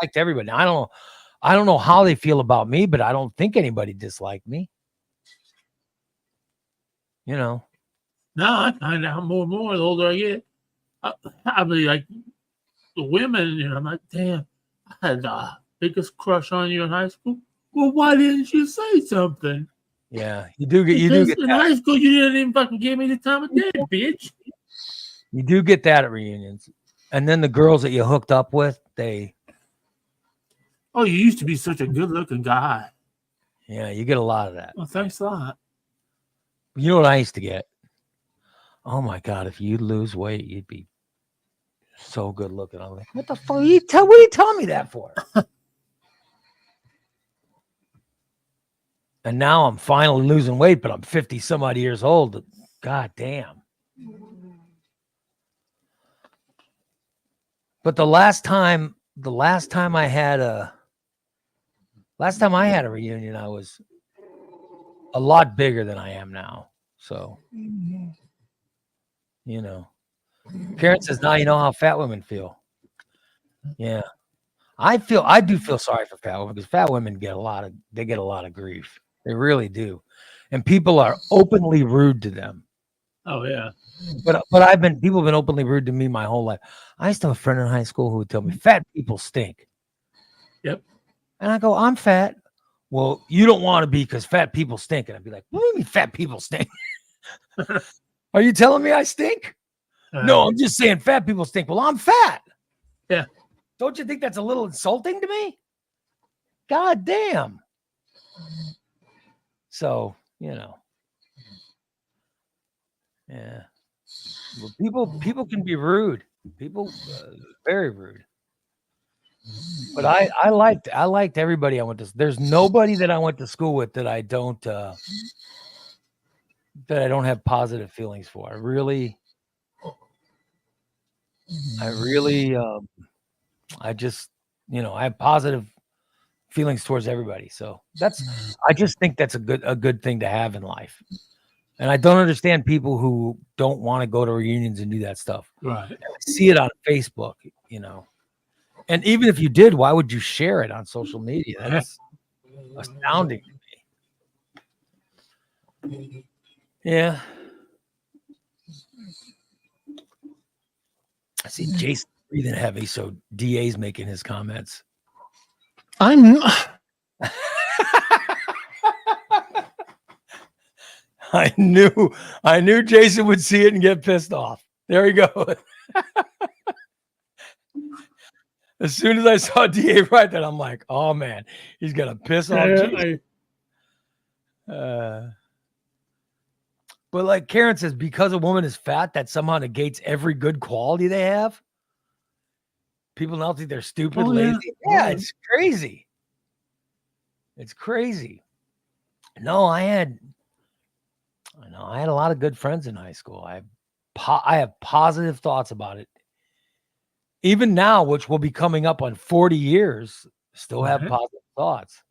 liked everybody. I don't know how they feel about me, but I don't think anybody disliked me. No, I find out more and more the older I get. I mean, like the women, I'm like, damn, I had the biggest crush on you in high school. Well, why didn't you say something? Yeah, you do get in high school. You didn't even fucking give me the time of day, bitch. You do get that at reunions, and then the girls that you hooked up with, you used to be such a good-looking guy. Yeah, you get a lot of that. Well, thanks a lot. You know what I used to get? Oh my God, if you lose weight, you'd be so good looking. I'm like, what the fuck? What are you telling me that for? And now I'm finally losing weight, but I'm 50 some odd years old. God damn. But the last time I had a reunion, I was a lot bigger than I am now. So, Karen says, now you know how fat women feel. Yeah. I do feel sorry for fat women because fat women get a lot of grief. They really do. And people are openly rude to them. Oh yeah. But people have been openly rude to me my whole life. I used to have a friend in high school who would tell me fat people stink. Yep. And I go, I'm fat. Well, you don't want to be because fat people stink. And I'd be like, what do you mean fat people stink? Are you telling me I stink? No, I'm just saying fat people stink. Well, I'm fat. Yeah. Don't you think that's a little insulting to me? God damn. So, yeah. Well, people can be rude. People, very rude. But I liked everybody I went to. There's nobody that I went to school with that I don't have positive feelings for. I really I just, I have positive feelings towards everybody. So I just think that's a good thing to have in life. And I don't understand people who don't want to go to reunions and do that stuff. Right. I see it on Facebook, And even if you did, why would you share it on social media? That's astounding to me. Yeah. I see Jason breathing heavy, so DA's making his comments. I'm I knew Jason would see it and get pissed off. There he goes. As soon as I saw DA write that, I'm like, oh man, he's gonna piss off Jason. But like Karen says, because a woman is fat, that somehow negates every good quality they have. People now think they're stupid, lazy. Yeah, it's crazy. It's crazy. No, I had a lot of good friends in high school. I have positive thoughts about it. Even now, which will be coming up on 40 years, still have positive thoughts,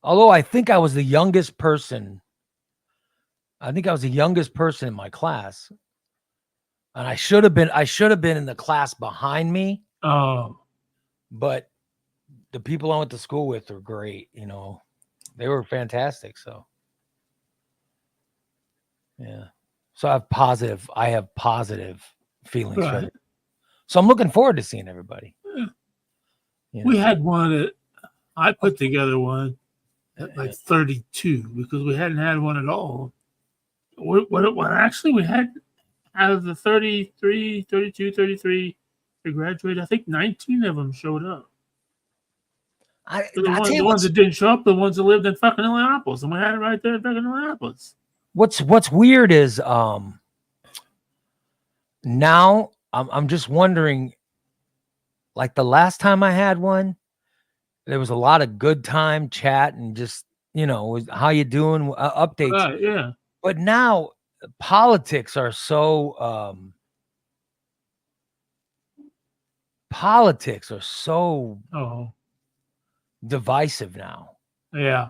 Although I think I was the youngest person. I think I was the youngest person in my class. And I should have been in the class behind me, Oh, but the people I went to school with are great. They were fantastic. So, yeah. So I have positive feelings for right. it. So I'm looking forward to seeing everybody. We had one I put together one at like 32 because we hadn't had one at all. What actually we had out of the 33, 32, 33 to graduate, I think 19 of them showed up. The ones that didn't show up, the ones that lived in fucking Indianapolis, and we had it right there in fucking Indianapolis. What's weird is now I'm just wondering, like the last time I had one, there was a lot of good time chat and just how you doing, updates. Right, yeah. But now politics are so divisive now. Yeah.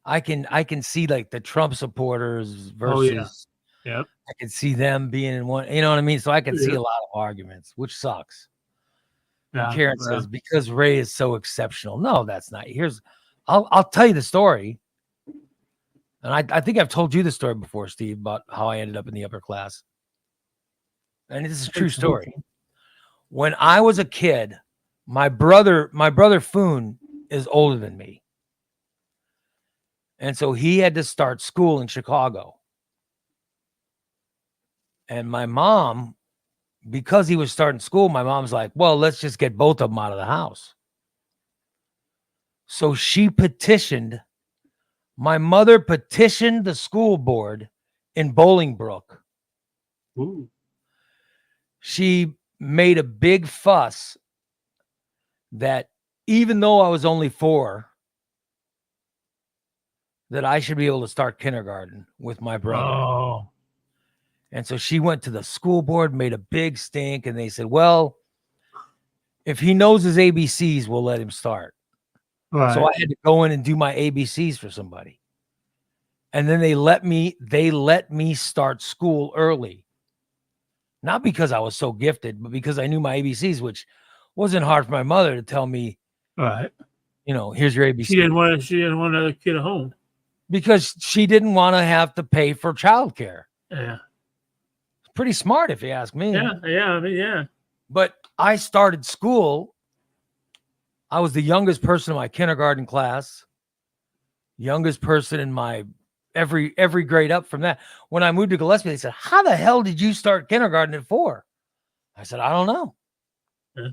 I can see like the Trump supporters versus Yep. I can see them being in one, you know what I mean? So I can see a lot of arguments, which sucks. Yeah. Karen says, because Ray is so exceptional. No, that's not. I'll tell you the story. And I think I've told you the story before, Steve, about how I ended up in the upper class. And this is a true story. When I was a kid, my brother Foon is older than me. And so he had to start school in Chicago. And my mom, because he was starting school, my mom's like, well, let's just get both of them out of the house. So my mother petitioned the school board in Bolingbrook. Ooh. She made a big fuss that even though I was only 4, that I should be able to start kindergarten with my brother. Oh. And so she went to the school board, made a big stink, and they said, well, if he knows his ABCs, we'll let him start. Right. So I had to go in and do my ABCs for somebody. And then they let me start school early. Not because I was so gifted, but because I knew my ABCs, which wasn't hard for my mother to tell me, right. Here's your ABC. She didn't want another kid at home. Because she didn't want to have to pay for childcare. Yeah. Pretty smart, if you ask me. Yeah. But I started school. I was the youngest person in my kindergarten class, youngest person in my every grade up from that. When I moved to Gillespie, they said, how the hell did you start kindergarten at 4? I said, I don't know. Yeah.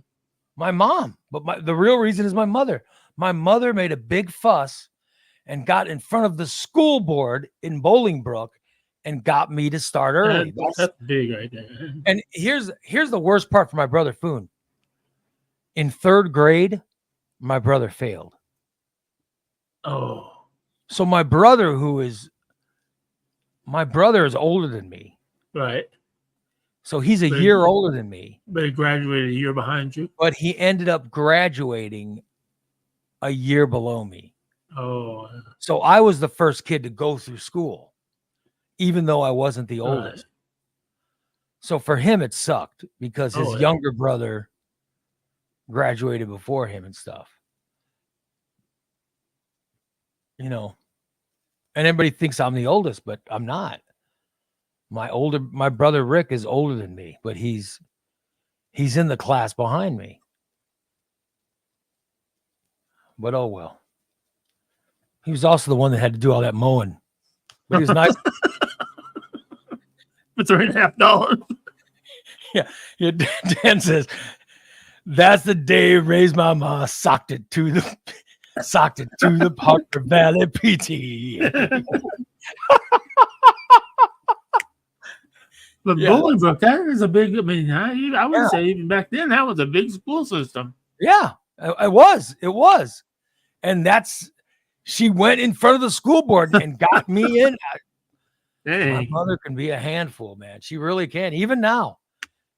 My mom. But the real reason is my mother. My mother made a big fuss and got in front of the school board in Bolingbrook and got me to start early. That's big right there. And here's the worst part for my brother Foon. In 3rd grade, my brother failed. Oh. So my brother is older than me. Right. So he's a year older than me. But he graduated a year behind you. But he ended up graduating a year below me. Oh. So I was the first kid to go through school, even though I wasn't the oldest. So for him, it sucked because his younger brother graduated before him and stuff. And everybody thinks I'm the oldest, but I'm not. My brother Rick is older than me, but he's in the class behind me. But oh well. He was also the one that had to do all that mowing. But he was nice. For $3.50. Yeah. Dan says, that's the day Ray's mama socked it to the Parker Valley PT. But Bolingbrook, that is a big, I would say even back then, that was a big school system. Yeah, it was. It was. And she went in front of the school board and got me in. Hey. My mother can be a handful, man. She really can. Even now.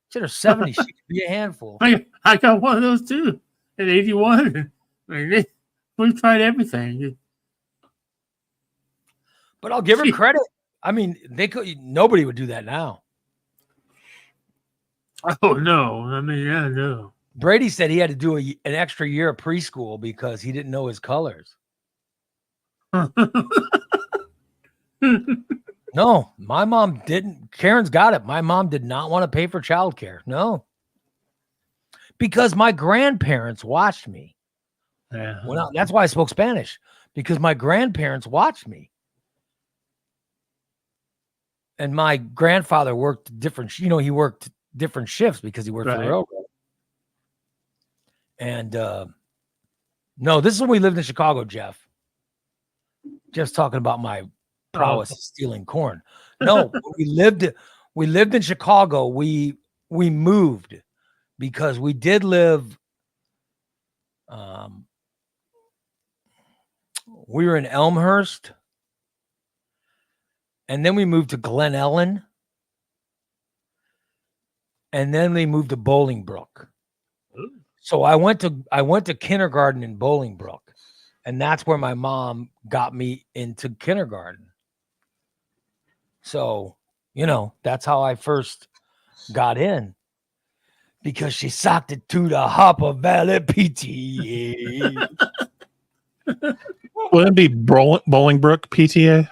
She's in her 70s. She can be a handful. I got one of those too at 81. We've tried everything. But I'll give her credit. Nobody would do that now. 'Cause I mean, they could. Nobody would do that now. She, But I'll give her credit. I mean, they could. Nobody would do that now. But I'll give her credit. I mean, they could. Nobody would do that now. But I'll give her credit. I mean, Oh no! I mean, yeah, no. Brady said he had to do an extra year of preschool because he didn't know his colors. No, my mom didn't. Karen's got it. My mom did not want to pay for childcare. No. Because my grandparents watched me. Yeah. That's why I spoke Spanish, because my grandparents watched me. And my grandfather worked different, he worked different shifts because he worked for the railroad. And no, this is when we lived in Chicago, Jeff. Jeff's talking about my prowess of stealing corn. No, we lived in Chicago. We moved because we did live. We were in Elmhurst, and then we moved to Glen Ellen, and then we moved to Bolingbrook. So I went to kindergarten in Bolingbrook, and that's where my mom got me into kindergarten. So, that's how I first got in, because she socked it to the Hopper Valley PTA. Would it be Bolingbrook PTA?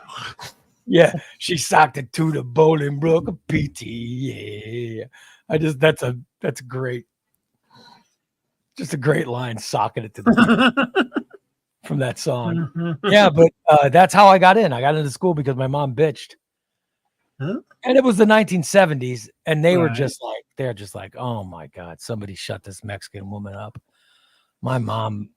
Yeah, she socked it to the Bolingbrook PTA. That's great. Just a great line, socking it to the from that song. Yeah, but that's how I got in. I got into school because my mom bitched. Huh? And it was the 1970s, and they're just like, oh my God, somebody shut this Mexican woman up. My mom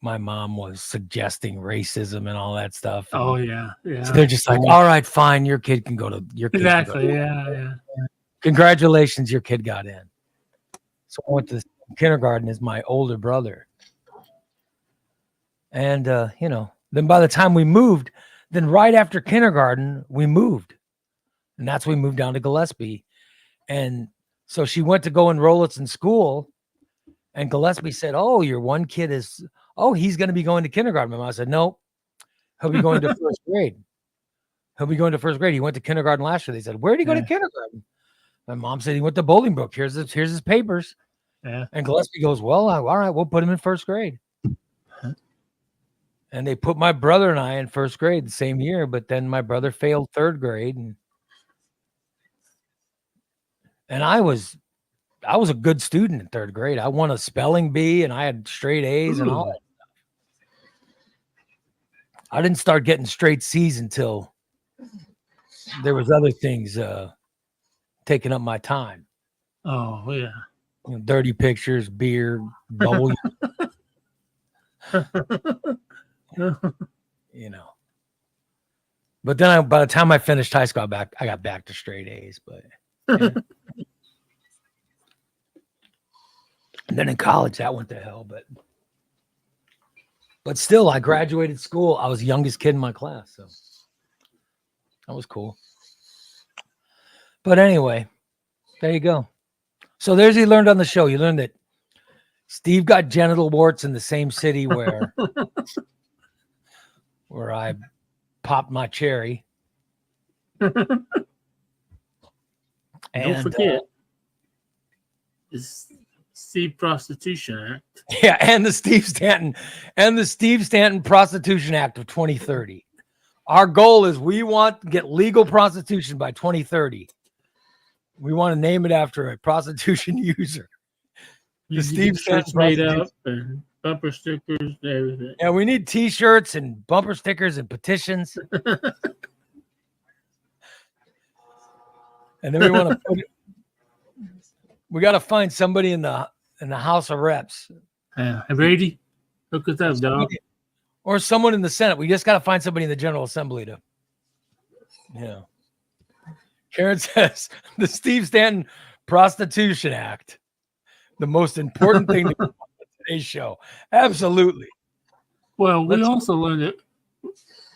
was suggesting racism and all that stuff. And oh yeah. so they're just like, all right, fine, your kid can go to your kid. Exactly. Yeah. Congratulations, your kid got in. So I went to kindergarten as my older brother. And then by the time we moved, then right after kindergarten, we moved. And that's when we moved down to Gillespie. And so she went to go enroll us in school. And Gillespie said, oh, your one kid he's going to be going to kindergarten. My mom said, nope, he'll be going to first grade. He went to kindergarten last year. They said, where did he go to kindergarten? My mom said he went to Bolingbrook. Here's his papers. Yeah. And Gillespie goes, well, all right, we'll put him in first grade. And they put my brother and I in first grade the same year, but then my brother failed third grade. And I was a good student in third grade. I won a spelling bee and I had straight A's and all that stuff. I didn't start getting straight C's until there was other things taking up my time. Oh yeah. Dirty pictures, beer, bubble. But then by the time I finished high school, I got back to straight A's. But yeah. And then in college, that went to hell. But still, I graduated school. I was the youngest kid in my class, so that was cool. But anyway, there you go. So there's you learned on the show. You learned that Steve got genital warts in the same city where I popped my cherry. Don't forget, it's Steve Prostitution Act. Yeah, and the Steve Stanton Prostitution Act of 2030. Our goal is we want to get legal prostitution by 2030. We want to name it after a prostitution user. The Steve Stanton made up and bumper stickers and everything. Yeah, we need T-shirts and bumper stickers and petitions. And then we want to put it. We got to find somebody in the House of Reps. Yeah, Brady, look at that, dog. Or someone in the Senate. We just got to find somebody in the General Assembly to. Yeah. Karen says the Steve Stanton Prostitution Act, the most important thing to today's show. Absolutely. Well, we also learned that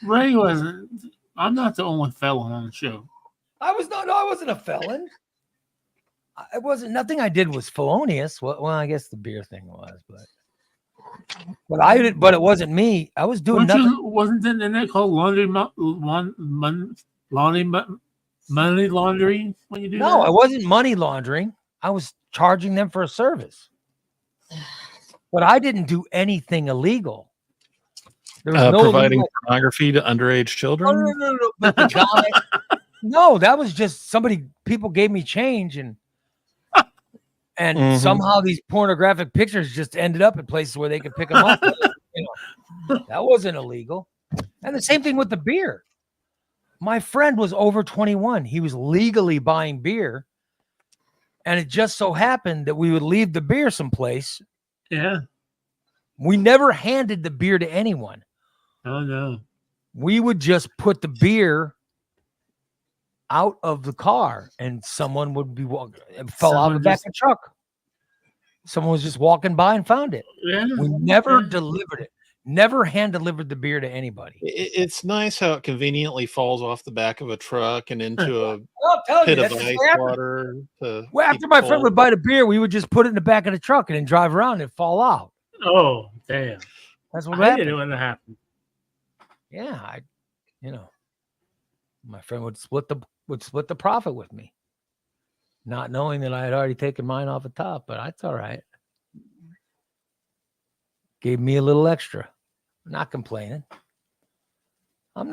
Ray wasn't. I'm not the only felon on the show. I wasn't a felon. It wasn't. Nothing I did was felonious. Well, I guess the beer thing was, but I did. But it wasn't me. I was doing nothing. Wasn't that called money laundering when you do that? No, it wasn't money laundering. I was charging them for a service. But I didn't do anything illegal. There was no providing illegal... pornography to underage children. No. But the guy, no, that was just people gave me change and somehow these pornographic pictures just ended up in places where they could pick them up. That wasn't illegal. And the same thing with the beer. My friend was over 21. He was legally buying beer. And it just so happened that we would leave the beer someplace. Yeah. We never handed the beer to anyone. Oh, no. We would just put the beer out of the car and someone would be walking and fell out of the back of the truck. Someone was just walking by and found it. Yeah. We never delivered it. Never hand delivered the beer to anybody. It's nice how it conveniently falls off the back of a truck and into a pit of ice water. Well, after my friend would buy the beer, we would just put it in the back of the truck and then drive around and fall out. Oh, damn. That's what I happened. didn't want to happen. Yeah, my friend would split the profit with me, not knowing that I had already taken mine off the top, but that's all right. Gave me a little extra. I'm not complaining. I'm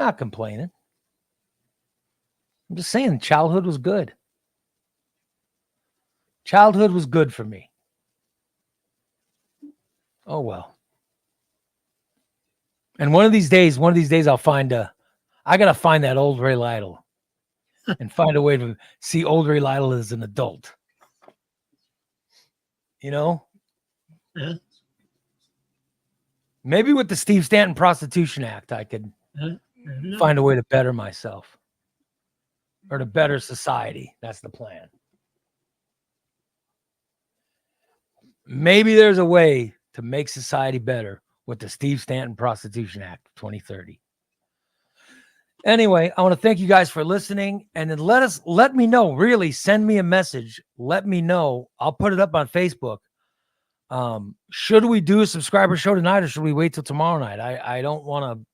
just saying childhood was good. Childhood was good for me. Oh, well. And one of these days I'll find I got to find that old Ray Lytle and find a way to see old Ray Lytle as an adult. Yeah. Maybe with the Steve Stanton Prostitution Act, I could find a way to better myself or to better society. That's the plan. Maybe there's a way to make society better with the Steve Stanton Prostitution Act 2030. Anyway, I want to thank you guys for listening, and then let me know, really send me a message. Let me know. I'll put it up on Facebook. Should we do a subscriber show tonight or should we wait till tomorrow night? I don't want to.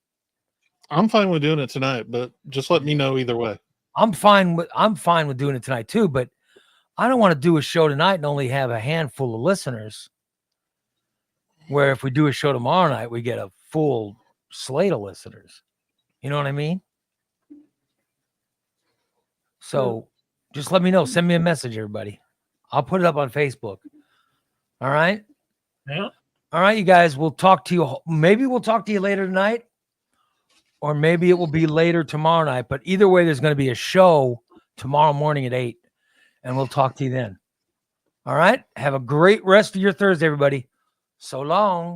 I'm fine with doing it tonight, but just let me know either way. I'm fine with doing it tonight too, but I don't want to do a show tonight and only have a handful of listeners. Where if we do a show tomorrow night, we get a full slate of listeners. You know what I mean? So just let me know. Send me a message, everybody. I'll put it up on Facebook. All right? Yeah. All right, you guys. We'll talk to you. Maybe we'll talk to you later tonight. Or maybe it will be later tomorrow night. But either way, there's going to be a show tomorrow morning at 8. And we'll talk to you then. All right? Have a great rest of your Thursday, everybody. So long.